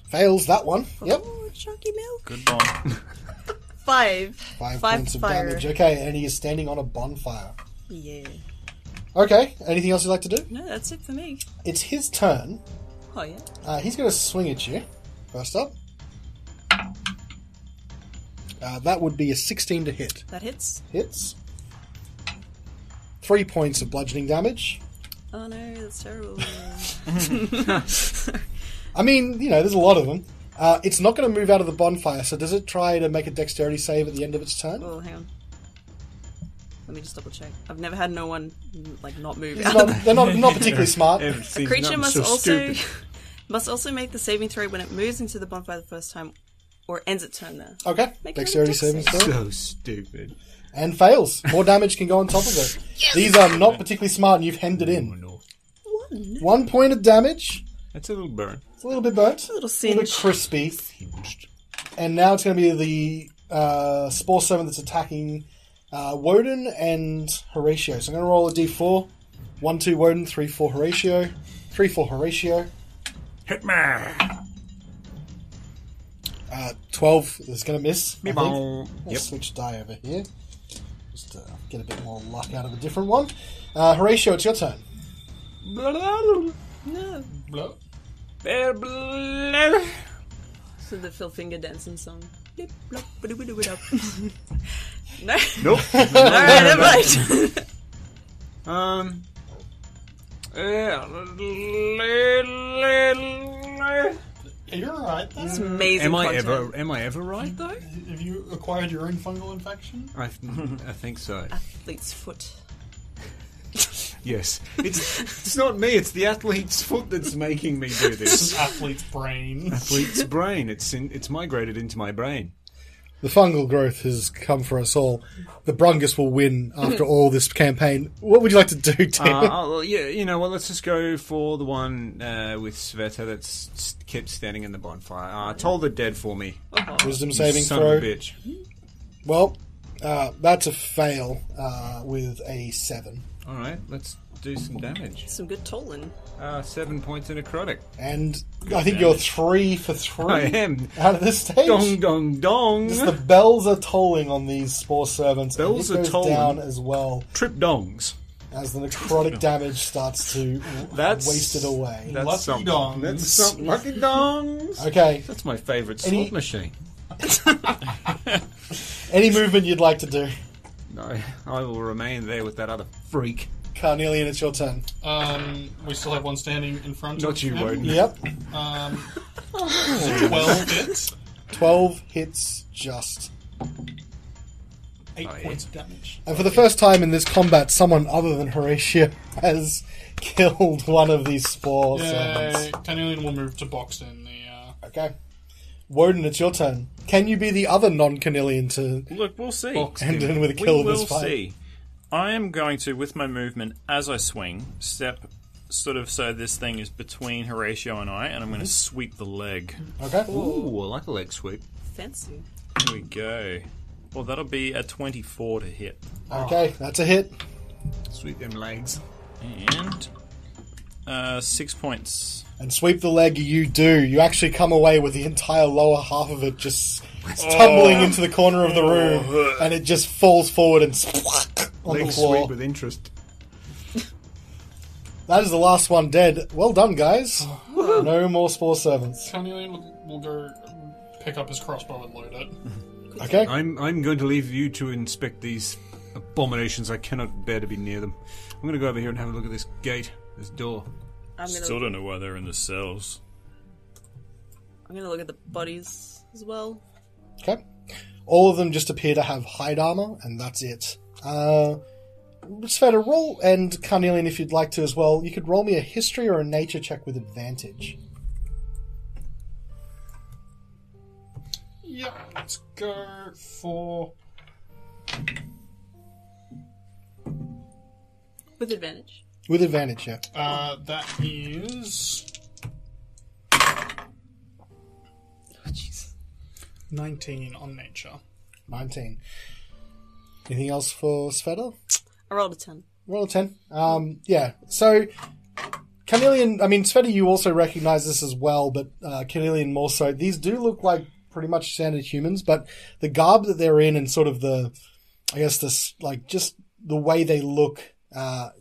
Fails that one. Yep. Oh, chunky milk. Good bomb. 5. 5 5 points of fire. damage. Okay, and he is standing on a bonfire. Yeah. Okay, anything else you'd like to do? No, that's it for me. It's his turn. Oh yeah. He's going to swing at you. First up. That would be a 16 to hit. That hits. Hits. 3 points of bludgeoning damage. Oh no, that's terrible. I mean, there's a lot of them. It's not going to move out of the bonfire, so does it try to make a dexterity save at the end of its turn? Oh, hang on. Let me just double check. I've never had no one not move It's out. they're not particularly smart. A creature must also make the saving throw when it moves into the bonfire the first time, or ends its turn there. Okay, Make dexterity another saving dex throw. So stupid. And fails. More damage can go on top of it. These are not particularly smart, and you've hemmed it in. No. 1 point of damage. That's a little burn. It's a little bit burnt. A little A little bit singe. crispy. And now it's going to be the Spore Servant that's attacking Woden and Horatio. So I'm going to roll a d4. 1, 2 Woden, 3, 4 Horatio. 3, 4 Horatio. Hit me! 12 is going to miss. I think. Yep. Let's switch die over here. Just get a bit more luck out of a different one. Horatio, it's your turn. No. Blow. So the Phil Finger dancing song. Blip, blop, ba-do-ba-do-ba-dop. No. Nope. Alright, never mind. Are you alright then? It's amazing Am I content. ever right though? Have you acquired your own fungal infection? I think so. Athlete's foot. Yes. It's not me, it's the athlete's foot that's making me do This is this. athlete's brain. Athlete's brain. It's migrated into my brain. The fungal growth has come for us all. The Brungus will win after all this campaign. What would you like to do, Tim? Well, yeah, let's just go for the one with Sveta that's kept standing in the bonfire. Toll the dead for me. Wisdom You saving son throw. of a bitch. Well, that's a fail with a 7. All right, let's do some damage. Some good tolling. 7 points of necrotic. And I think you're 3 for 3 I am. out of this stage. Dong, dong, dong. Just the bells are tolling on these Spore Servants. Bells and it are goes tolling. down as well Trip dongs. as the necrotic damage starts to That's waste it away. That's Lucky something. dongs. That's something. Lucky dongs. Okay. That's my favourite Any- slot machine. Any movement you'd like to do? No, I will remain there with that other freak. Carnelian, it's your turn. We still have one standing in front Not of you, him. Woden. Yep. 12 hits. 12 hits just. 8 points of damage. And for the first time in this combat, someone other than Horatio has killed one of these spore servants. Carnelian will move to box in the... Okay. Woden, it's your turn. Can you be the other non-Carnelian to Look, we'll see. end in with a kill of this will fight? see. I am going to, with my movement, as I swing, step sort of so this thing is between Horatio and I, and I'm going to sweep the leg. Okay. Ooh, I like a leg sweep. Fancy. Here we go. Well, that'll be a 24 to hit. Okay, that's a hit. Sweep them legs. And 6 points. And sweep the leg you do. You actually come away with the entire lower half of it just tumbling into the corner of the room, and it just falls forward and on the Leg floor. sweep with interest. That is the last one dead. Well done, guys. No more spore servants. Carnelian will go pick up his crossbow and load it. Okay. I'm going to leave you to inspect these abominations. I cannot bear to be near them. I'm going to go over here and have a look at this gate, this door. Still don't know why they're in the cells. I'm gonna look at the bodies as well. Okay. All of them just appear to have hide armor, and that's it. Sveta, roll, and Carnelian, if you'd like to as well, you could roll me a history or a nature check with advantage. Yep, let's go for... With advantage. With advantage, yeah. That is... Oh, jeez. 19 on nature. 19. Anything else for Sveta? I rolled a 10. Roll a 10. Yeah. So, Carnelian, I mean, Sveta, you also recognize this as well, but Carnelian more so. These do look like pretty much standard humans, but the garb that they're in and sort of the, I guess, this, like, just the way they look,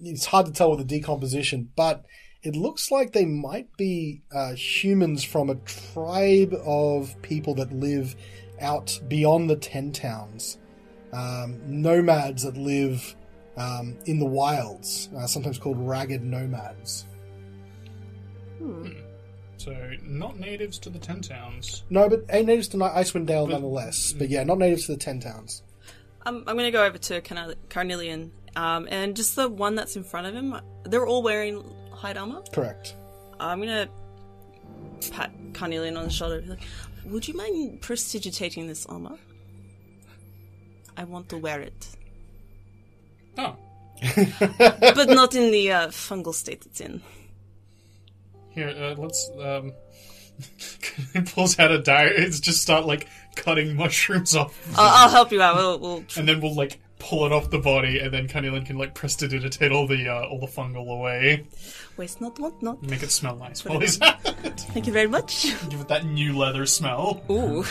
it's hard to tell with the decomposition, but it looks like they might be humans from a tribe of people that live out beyond the 10 towns. Nomads that live in the wilds, sometimes called ragged nomads. So, not natives to the 10 towns. No, but natives to Icewind Dale nonetheless. But yeah, not natives to the 10 towns. I'm going to go over to Carnelian, and just the one that's in front of him, they're all wearing hide armor. Correct. I'm going to pat Carnelian on the shoulder and be like, would you mind prestidigitating this armor? I want to wear it. Oh. But not in the fungal state it's in. Here, let's, he pulls out a dagger. It's just start, like, cutting mushrooms off. I'll help you out. We'll And then we'll, like, pull it off the body, and then Carnelian can, like, prestidigitate all the fungal away. waste not, want not. Make it smell nice while he's at it. Thank you very much. Give it that new leather smell. Ooh.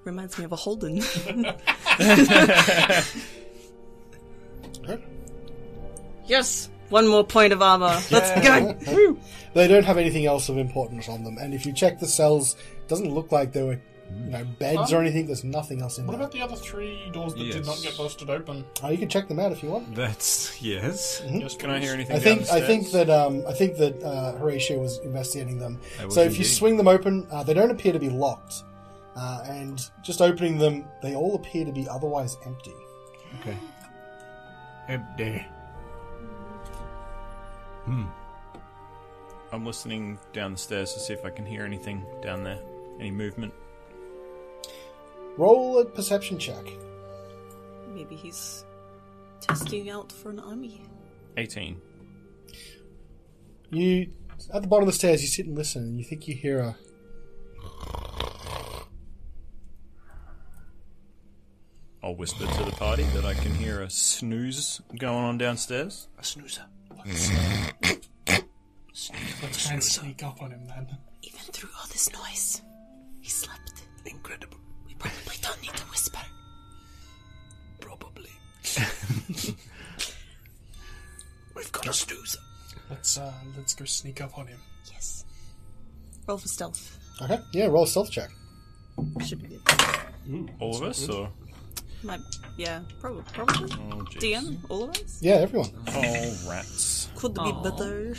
Reminds me of a Holden. Yes! One more point of armor. Let's go! Woo. They don't have anything else of importance on them. And if you check the cells, it doesn't look like there were beds or anything. There's nothing else in What there. about the other 3 doors that did not get busted open? You can check them out if you want. That's... yes. Yes, Can I hear anything? I think that Horatio was investigating them. So if you swing them open, they don't appear to be locked. And just opening them, they all appear to be otherwise empty. Okay. Empty. I'm listening down the stairs to see if I can hear anything down there. Any movement? Roll a perception check. Maybe he's testing out for an army. 18. You, at the bottom of the stairs, you sit and listen, and you think you hear a... I'll whisper to the party that I can hear a snooze going on downstairs. A snoozer. Let's try and sneak up on him then. Even through all this noise, he slept. Incredible. We probably don't need to whisper. Probably. We've got a snoozer. Let's go sneak up on him. Yes. Roll for stealth. Okay, yeah, roll a stealth check. Should be good. All of us, or? Yeah, probably. Oh, jeez. DM, all of us? Yeah, everyone. Oh, rats. Could be better.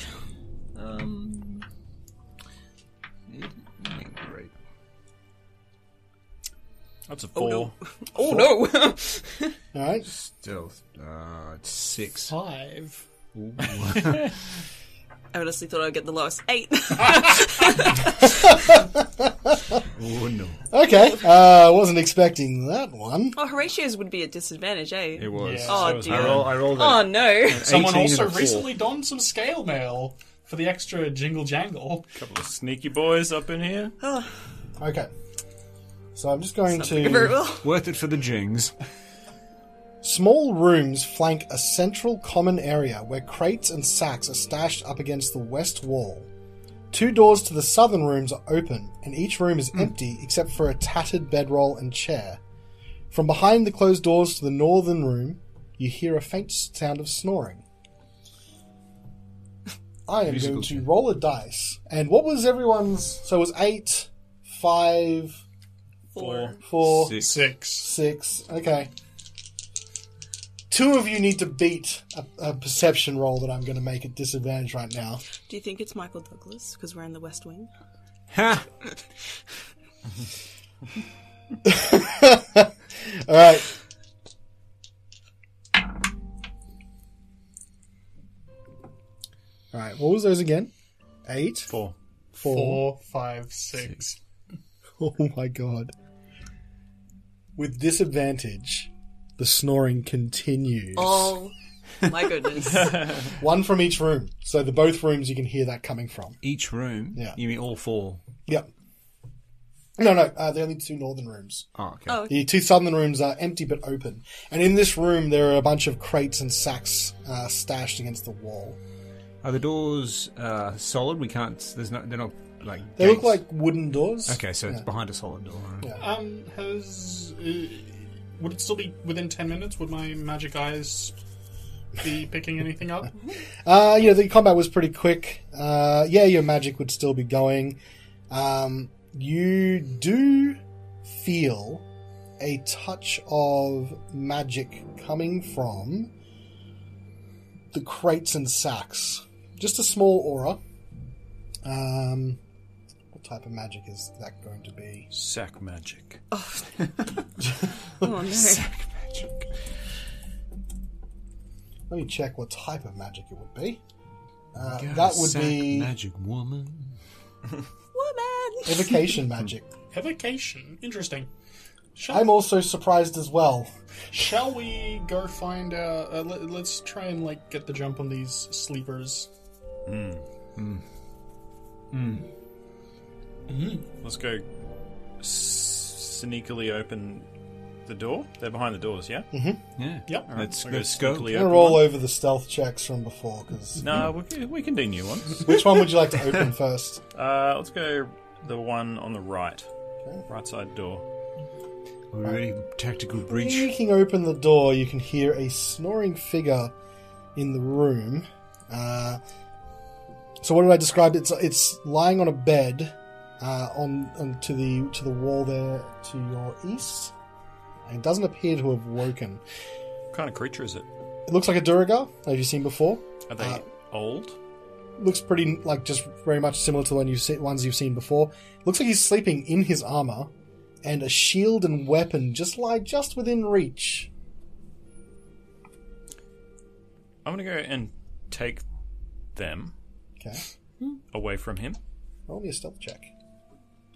Great. That's a 4. Oh no! All right. Stealth. It's 6. 5. Ooh. I honestly thought I'd get the lowest 8. Oh no. Okay. Wasn't expecting that one. Oh, Horatio's would be a disadvantage, eh? It was. Yeah. Oh, dear. I rolled Oh no! Someone 18 also and a 4. recently donned some scale mail for the extra jingle jangle. Couple of sneaky boys up in here. Okay. So I'm just going Not looking very to... well. Worth it for the jings. Small rooms flank a central common area where crates and sacks are stashed up against the west wall. 2 doors to the southern rooms are open, and each room is empty except for a tattered bedroll and chair. From behind the closed doors to the northern room, you hear a faint sound of snoring. I am Musical going to chair. roll a dice. And what was everyone's... So it was 8, 5, 4, 6. 6. Okay. 2 of you need to beat a perception roll that I'm going to make at disadvantage right now. Do you think it's Michael Douglas because we're in the West Wing? Ha! All right. All right. What was those again? 8, 4. 4. 5, 6. Oh my god. With disadvantage, the snoring continues. Oh my goodness! 1 from each room. So the both rooms you can hear that coming from. Each room? Yeah. You mean all 4? Yep. No, the only 2 northern rooms. Oh, okay. Oh, The 2 southern rooms are empty but open. And in this room, there are a bunch of crates and sacks stashed against the wall. Are the doors solid? We can't... They're not like They gates? look like wooden doors. Okay, so it's Yeah. behind a solid door. Right? Yeah. Would it still be within 10 minutes? Would my magic eyes be picking anything up? The combat was pretty quick. Your magic would still be going. You do feel a touch of magic coming from the crates and sacks. Just a small aura. What type of magic is that going to be? Sack magic. oh no! Magic. Let me check what type of magic it would be. Got That a would sack be magic woman. Woman. evocation magic. Evocation. Interesting. I'm also surprised as well. Shall we go find let's try and get the jump on these sleepers. Let's go sneakily open the door. They're behind the doors, yeah? Yeah. Yep. Let's I'll go go. sneakily I'm going open to roll one. over the stealth checks from before, because... No, we can do new ones. Which one would you like to open first? Let's go the one on the right. Okay. Right side door. We're ready. Tactical breach. Creaking open the door, you can hear a snoring figure in the room. So what did I describe? It's lying on a bed to the wall there to your east. And it doesn't appear to have woken. What kind of creature is it? It looks like a Duragar. Have you seen before? Are they old? Looks pretty just very much similar to the ones you've seen before. Looks like he's sleeping in his armor, and a shield and weapon lie just within reach. I'm going to go and take them Okay, away from him. roll me a stealth check.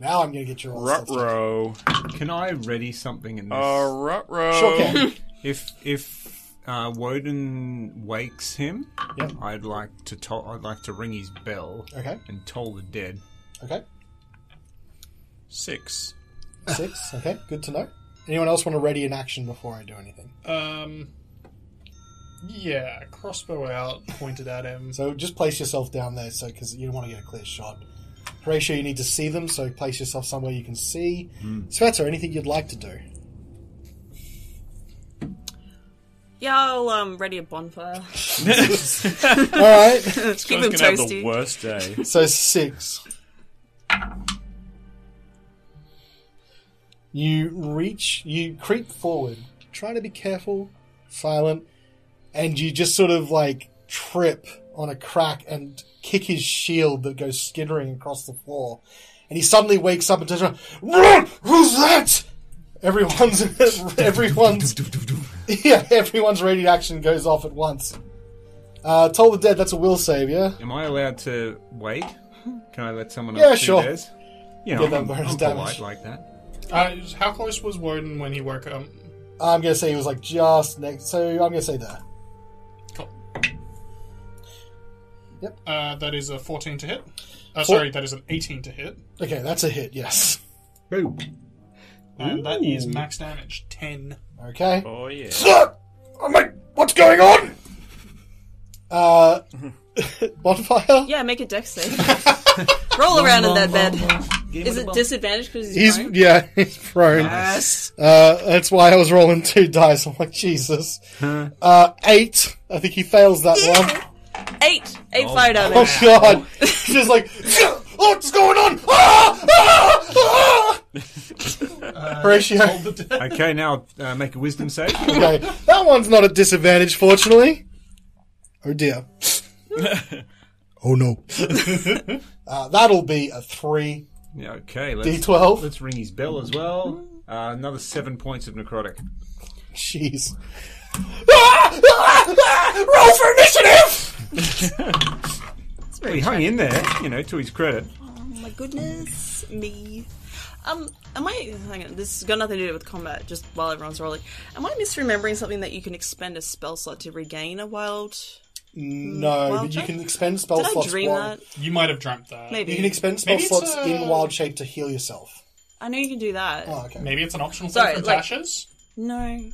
Now I'm going to get your roll stealth check. Ruh-roh. Can I ready something in this? Ruh-roh. Sure can. If Woden wakes him, Yep. I'd like to ring his bell Okay. and toll the dead. Okay. 6. 6. Okay, good to know. Anyone else want to ready an action before I do anything? Yeah, crossbow out, pointed at him. So just place yourself down there, because you don't want to get a clear shot. Horatio, you need to see them, so place yourself somewhere you can see. Sveta, anything you'd like to do? Yeah, I'll ready a bonfire. All right. Keep I was him going to have the toasty. worst day. So 6. You creep forward, trying to be careful, silent, and you just sort of trip on a crack and kick his shield that goes skittering across the floor. And he suddenly wakes up and turns around, "Run! Who's that?" everyone's radiant action goes off at once. Toll the Dead, that's a will save, yeah? Am I allowed to wait? Can I let someone Yeah, else do sure. theirs? You know, Get that I'm bonus polite damage. like that. How close was Woden when he woke up? I'm going to say he was like just next, so I'm going to say there. Cool. Yep. That is a 14 to hit. Sorry, that is an 18 to hit. Okay, that's a hit, yes. Boom. And that is max damage, 10. Okay. Oh, yeah. I'm like, what's going on? Bonfire? Yeah, make a dex save. Roll around in that bed. Is it disadvantaged because he's prone? He's prone. Yes. That's why I was rolling 2 dice. I'm like, Jesus. 8. I think he fails that one. 8 fire damage. Oh, God. He's just like, what's going on? Horatio. Okay, now make a wisdom save. Okay, that one's not at disadvantage, fortunately. Oh, dear. Oh, no. That'll be a 3. Yeah, okay, D12. let's ring his bell as well. Another 7 points of necrotic. Jeez. Roll for initiative! Well, he hung in there, to his credit. Oh my goodness me. Am I... Hang on, this has got nothing to do with combat, just while everyone's rolling. Am I misremembering something that you can expend a spell slot to regain a wild... No, Wild but you shape? can expend spell Did I slots. dream that? You might have dreamt that. Maybe. You can expend spell Maybe it's slots in wild shape to heal yourself. I know you can do that. Oh, okay. Maybe it's an optional Sorry, thing from like- Tasha's? No.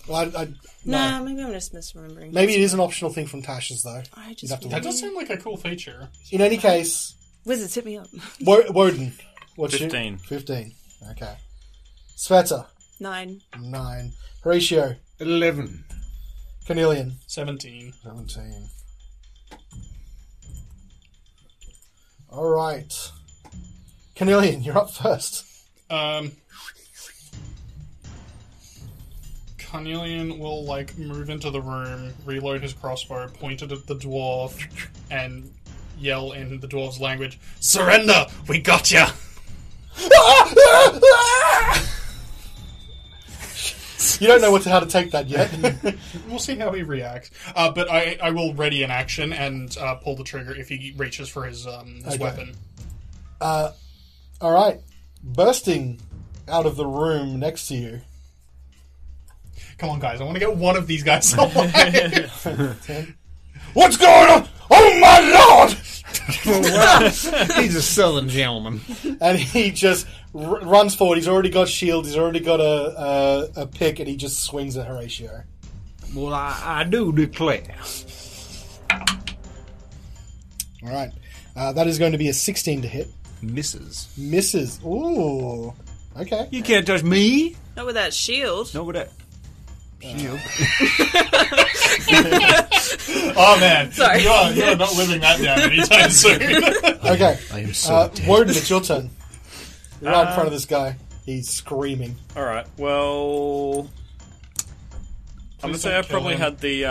Well, no. Nah, maybe I'm just misremembering. Maybe it is an optional thing from Tasha's, though. I You'd just... have to That look. does sound like a cool feature. In any case, Wizards, hit me up. Woden. What's 15. 15. Okay. Sveta. 9. 9. Horatio. 11. Cornelian. 17. 17. Alright. Cornelian, you're up first. Cornelian will, move into the room, reload his crossbow, point it at the dwarf, and yell in the dwarf's language, "Surrender! We got ya!" You don't know how to take that yet. We'll see how he reacts. But I will ready an action and pull the trigger if he reaches for his weapon. Alright. Bursting out of the room next to you. Come on, guys. I want to get one of these guys alive. 10. What's going on? Oh my lord! He's a southern gentleman. And he just runs forward. He's already got shield. He's already got a pick, and he just swings at Horatio. Well, I do declare. Alright. That is going to be a 16 to hit. Misses. Misses. Ooh. Okay. You can't touch me. Not with that shield. Not with that shield. Oh, man. Sorry. You're not living that down anytime soon. Okay. I am so dead. Woden, it's your turn. You're right in front of this guy. He's screaming. Alright, well... I'm gonna say I don't probably kill him. had the,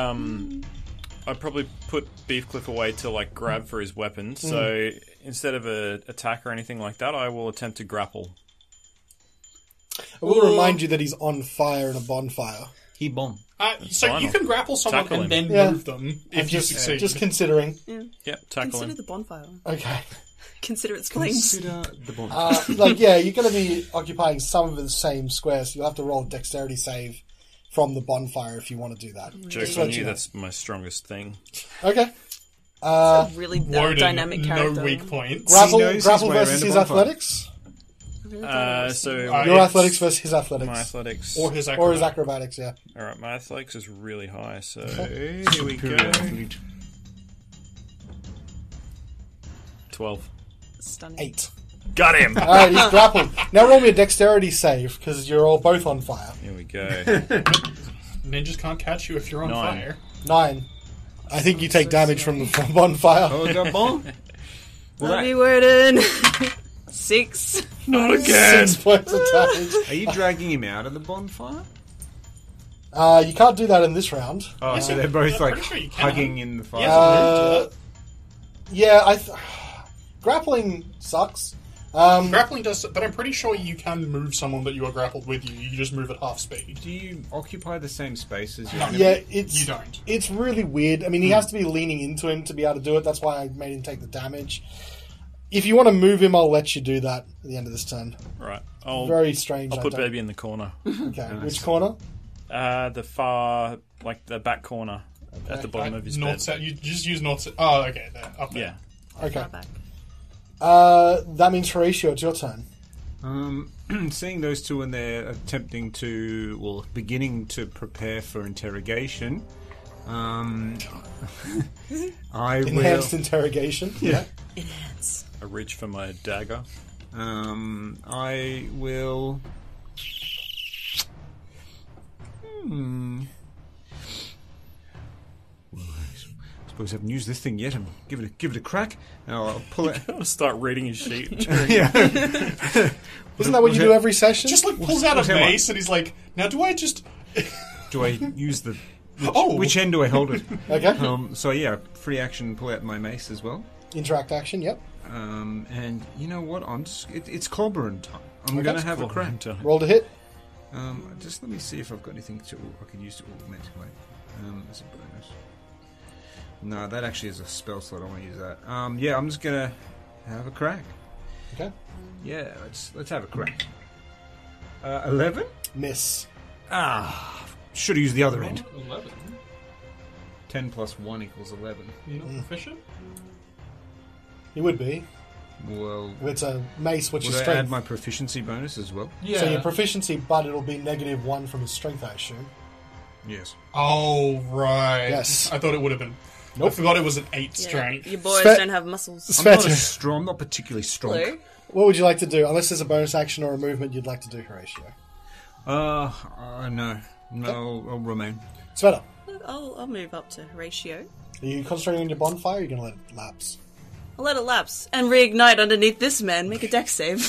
I probably put Beefcliff away to, grab for his weapon, so instead of an attack or anything like that, I will attempt to grapple. I will remind you that he's on fire in a bonfire. He bomb. So fine, you I'll can grapple someone tackle and him. then Yeah. move them if you succeed. Just considering. Yep, tackle Consider him. the bonfire. Okay. Consider its flames. Consider the bomb. You're going to be occupying some of the same square, so you'll have to roll a dexterity save from the bonfire if you want to do that. Jokes Just to on let you, know. that's my strongest thing. Okay. A really Woden, dynamic character. no weak points. He knows his Grapple way versus around his the bonfire. athletics? So... Your It's- athletics versus his athletics. my athletics... Or his Or his acrobat. acrobatics, yeah. Alright, my athletics is really high, so... Here we Superior go. athlete. 12. Stunning. 8. Got him! Alright, he's grappled. Now roll me a dexterity save, because you're all both on fire. Here we go. Ninjas can't catch you if you're on 9. fire. 9. I think you take damage from the bonfire. Oh, the bomb. Love you, Woden. 6. Not again! 6 points of damage. Are you dragging him out of the bonfire? You can't do that in this round. Oh, Yes, so you- they're both I'm like pretty sure you can. hugging in the fire. Yes. Yeah, grappling sucks. Grappling does, but I'm pretty sure you can move someone that you are grappled with you. You just move at half speed. Do you occupy the same space as your Yeah, enemy? You don't. It's really weird. I mean, he has to be leaning into him to be able to do it. That's why I made him take the damage. If you want to move him, I'll let you do that at the end of this turn. Right. Very strange. I'll put baby in the corner. Okay, which corner? The far, like the back corner at the bottom of his north bed. south. You just use north. Oh, okay, there, up there. Yeah. Okay. Far back. That means Horatio, it's your turn. Seeing those two when they're attempting to, well, beginning to prepare for interrogation, I Enhanced will. interrogation. Yeah. Enhance. I reach for my dagger. I will. Well, I suppose I haven't used this thing yet. And give it a crack. And I'll pull it. I'll start reading his sheet. Yeah. Isn't that what you do every session? Just like pulls out a what's that mace and he's like, "Now do I just?" Do I use the? Oh. Which end do I hold it? Okay. So yeah, free action, pull out my mace as well. Interact action, yep. And you know what? It's clobbering time. I'm Okay. going to have a crack. Roll to hit. Just let me see if I've got anything I can use to augment. Wait, as a bonus. No, that actually is a spell slot. I want to use that. Yeah, I'm just going to have a crack. Okay. Yeah, let's have a crack. 11? Miss. Should have used the other end. 11. 10 plus 1 equals 11. You're not proficient. You would be. Well, If it's a mace, which would is I strength. add my proficiency bonus as well? Yeah. So your proficiency, but it'll be -1 from his strength, I assume. Yes. Oh right. Yes. I thought it would have been. Nope. I forgot it was an 8 Yeah, strength. your boys Spe- don't have muscles. It's I'm fair not, to- I'm not particularly strong. Hello? What would you like to do? Unless there's a bonus action or a movement you'd like to do, Horatio. No. No, I'll remain. Sveta, I'll move up to Horatio. are you concentrating on your bonfire or are you going to let it lapse? I'll let it lapse and reignite underneath this man. Make a dex save.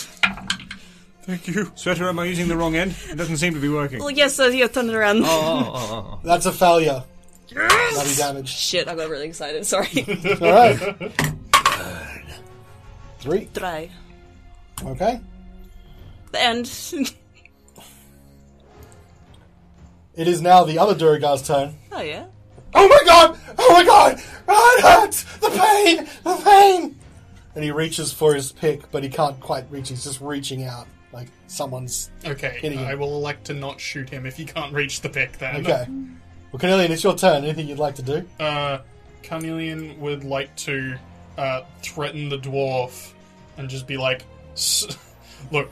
Thank you. Sweater, am I using the wrong end? It doesn't seem to be working. Well, yes, so you're turning around. Oh. That's a failure. That'll be damage. Shit, I got really excited. Sorry. Alright. 3. Try. Okay. The end. It is now the other Duragar's turn. Oh, yeah? Oh my god! Oh my god! Oh, it hurts! The pain! The pain! And he reaches for his pick, but he can't quite reach. He's just reaching out. Like someone's... Okay, Hitting him. I will elect to not shoot him if he can't reach the pick then. Okay. Well, Cornelian, it's your turn. Anything you'd like to do? Carnelian would like to threaten the dwarf and just be like, look,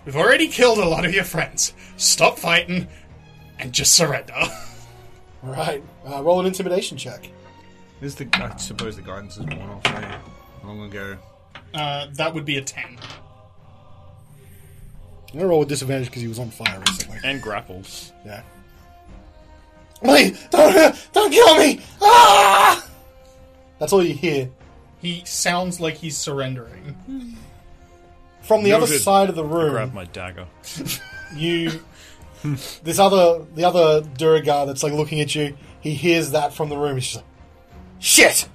we've already killed a lot of your friends. Stop fighting and just surrender. Alright. Roll an intimidation check. I suppose the guidance is worn off there. I'm going to go... That would be a 10. I'm going to roll with disadvantage because he was on fire recently. And grapples. Yeah. Please! Don't kill me! Ah! That's all you hear. He sounds like he's surrendering. From the other Noted. side of the Grab room, my dagger. the other Duragar that's like looking at you, he hears that from the room. He's just like, shit!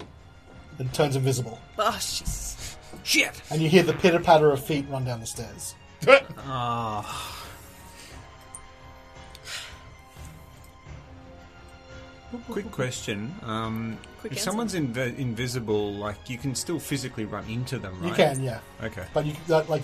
And turns invisible. Oh, jeez. Shit! And you hear the pitter patter of feet run down the stairs. Quick question. Quick If answer. someone's invisible, like, you can still physically run into them, right? You can, yeah. Okay. But you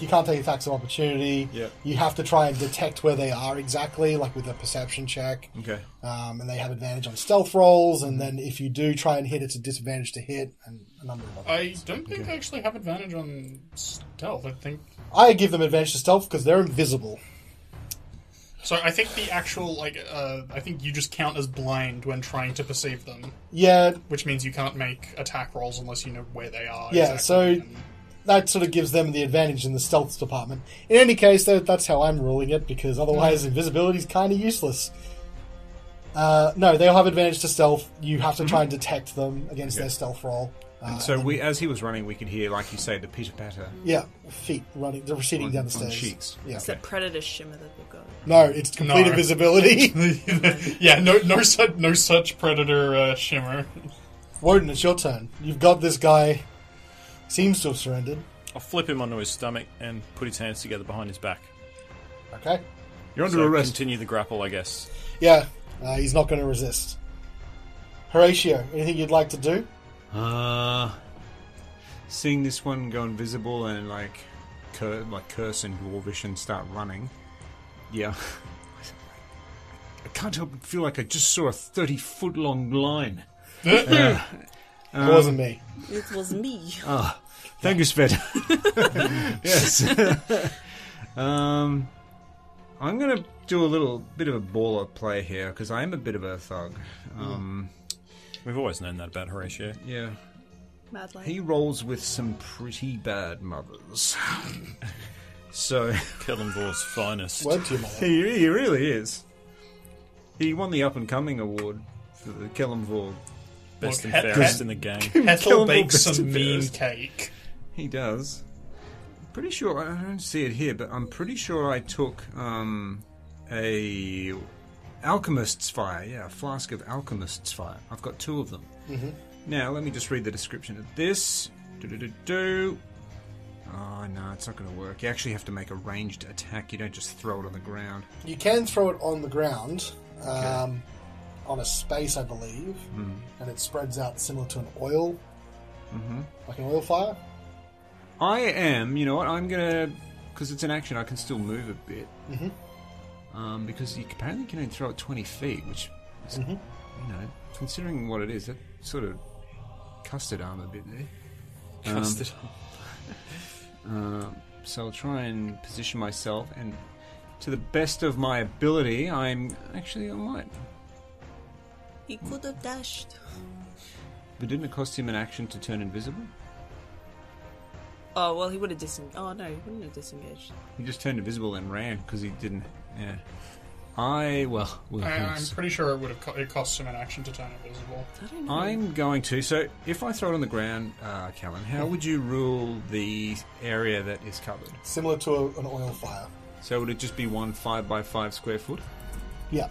can't take attacks of opportunity. Yep. You have to try and detect where they are exactly, like with a perception check. Okay. And they have advantage on stealth rolls, and then if you do try and hit, it's a disadvantage to hit, and a number of other I things. don't think I actually have advantage on stealth. I think I give them advantage to stealth because they're invisible. so. I think the actual I think you just count as blind when trying to perceive them, Yeah, which means you can't make attack rolls unless you know where they are. Yeah, exactly. so that sort of gives them the advantage in the stealth department. In any case, that's how I'm ruling it, because otherwise invisibility is kind of useless. No, they'll have advantage to stealth. You have to try and detect them against their stealth roll. So as he was running, we could hear, like you say, the pitter-patter Yeah, feet running, they're receding down the on stairs. sheets. Yeah. It's that predator shimmer that we've got. No, it's complete No. invisibility. yeah, no such predator shimmer. Woden, it's your turn. You've got this guy, seems to have surrendered. I'll flip him onto his stomach and put his hands together behind his back. Okay. You're under So arrest. continue the grapple, I guess. Yeah, he's not going to resist. Horatio, anything you'd like to do? Seeing this one go invisible and curse in Dwarvish and start running. Yeah. I can't help but feel like I just saw a 30-foot long line. It wasn't me. It was me. Thank you, Sved. Yes. I'm going to do a little bit of a baller play here because I am a bit of a thug. We've always known that about Horatio. Yeah. Mad light. He rolls with some pretty bad mothers. So Kellenvor's finest. Word to your mother. he really is. He won the Up and Coming award for the Kellenvor. Best Look, and fairest in the game. Hethel Kellenvor bakes best some and mean fairest. cake. He does. Pretty sure, I don't see it here, but I'm pretty sure I took a Alchemist's Fire. Yeah, a flask of Alchemist's Fire. I've got 2 of them. Mm-hmm. Now, let me just read the description of this. Oh, no, it's not going to work. You actually have to make a ranged attack. You don't just throw it on the ground. You can throw it on the ground, on a space, I believe, and it spreads out similar to an oil, like an oil fire. I am, you know what, I'm going to... Because it's an action, I can still move a bit. Because you apparently can only throw it 20 feet, which is, you know, considering what it is, that sort of custard arm a bit there. Custard. So I'll try and position myself, and to the best of my ability, I might. He could have dashed. But didn't it cost him an action to turn invisible? Oh, well, he would have disengaged. Oh, no, he wouldn't have disengaged. He just turned invisible and ran because he didn't. Yeah. I'm pretty sure it costs him an action to turn invisible. I don't know. I'm going to. So if I throw it on the ground, Callan, how would you rule the area that is covered? Similar to an oil fire. So would it just be 1 5x5 square foot? Yeah.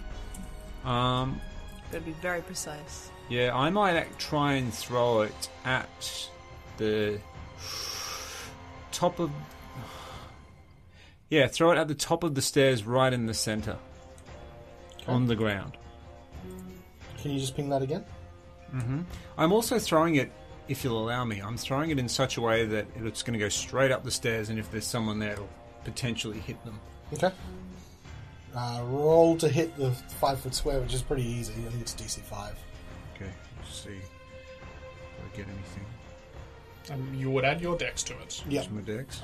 It'd be very precise. Yeah, I might try and throw it at the top of... Yeah, throw it at the top of the stairs right in the centre. Okay. On the ground. Can you just ping that again? I'm also throwing it, if you'll allow me, I'm throwing it in such a way that it's going to go straight up the stairs, and if there's someone there, it'll potentially hit them. Okay. Roll to hit the 5-foot square, which is pretty easy. I think it's DC 5. Okay, let's see. Do I get anything? You would add your dex to it. Yeah. My dex?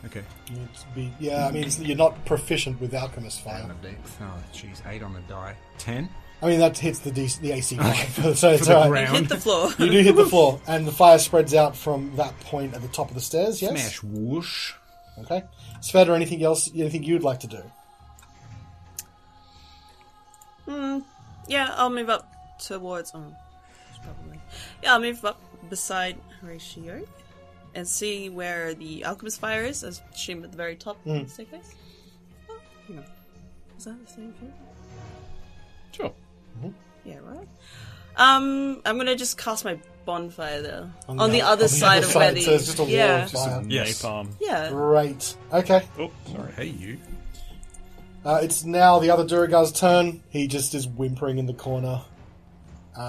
Okay. I mean, you're not proficient with Alchemist Fire. My dex. Oh, jeez. 8 on the die. 10? I mean, that hits the AC 5, so it's the alright. ground. Hit the floor. You do hit the floor, and the fire spreads out from that point at the top of the stairs, yes? Smash whoosh. Okay. Sved, or anything else, anything you'd like to do? Yeah, I'll move up towards... probably. Yeah, I'll move up beside Horatio and see where the Alchemist Fire is. I assume at the very top of the staircase. Oh, hang on. Is that the same thing? Sure. Yeah, right. I'm gonna just cast my bonfire there on the other side of where the so it's just a wall of fire. Yes. Napalm. yeah. Great. Okay. Oh, sorry. Hey, you. It's now the other Duragar's turn. He just is whimpering in the corner.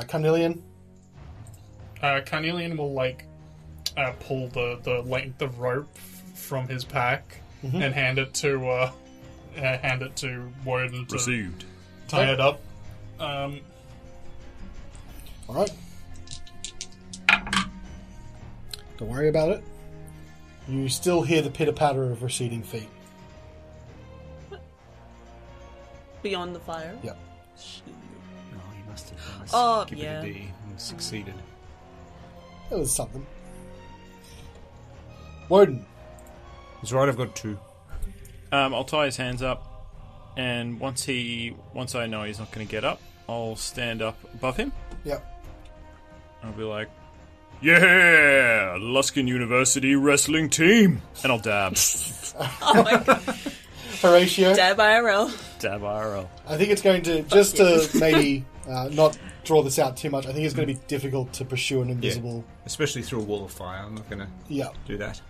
Carnelian. Carnelian will pull the length of rope from his pack and hand it to Woden to Received. tie it up. Alright. Don't worry about it. You still hear the pitter-patter of receding feet. Beyond the fire. Yep. Oh, he must have done a Oh, skip yeah. it a D and succeeded. It was something. Woden. That's right, I've got 2. I'll tie his hands up, and once I know he's not going to get up, I'll stand up above him. Yep. I'll be like, "Yeah, Luskin University wrestling team," and I'll dab. Oh my god. Horatio. Dab IRL. Dab IRL. I think it's going to, just to maybe not draw this out too much, I think it's going to be difficult to pursue an invisible... Especially through a wall of fire. I'm not going to Yeah. do that.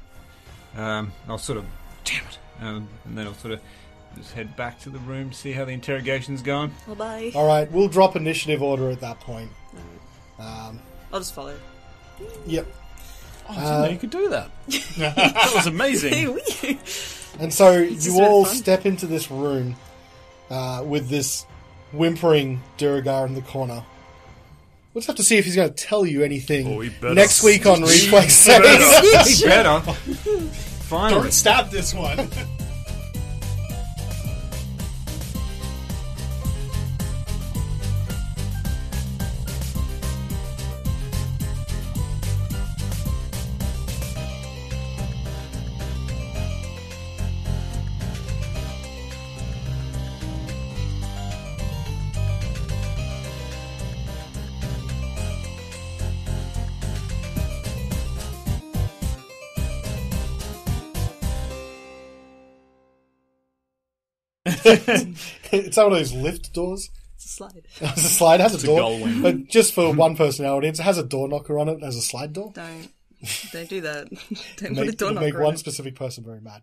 I'll sort of, damn it, and then I'll sort of just head back to the room, see how the interrogation's going. Well, bye. All right, we'll drop initiative order at that point. I'll just follow. Yep. Oh, I didn't know you could do that. That was amazing. And so It's you just all fun. step into this room with this whimpering Duragar in the corner. We'll just have to see if he's going to tell you anything Oh, he better. next week on Reflex He Saves. better. Finally. Don't stab this one. It's one of those lift doors. It's a slide. It's a slide. It has It's a a door. gull wing. But just for one person in our audience, it has a door knocker on it. It has a slide door. Don't do that. Don't put a Make, door it'll make knocker on one it. specific person very mad.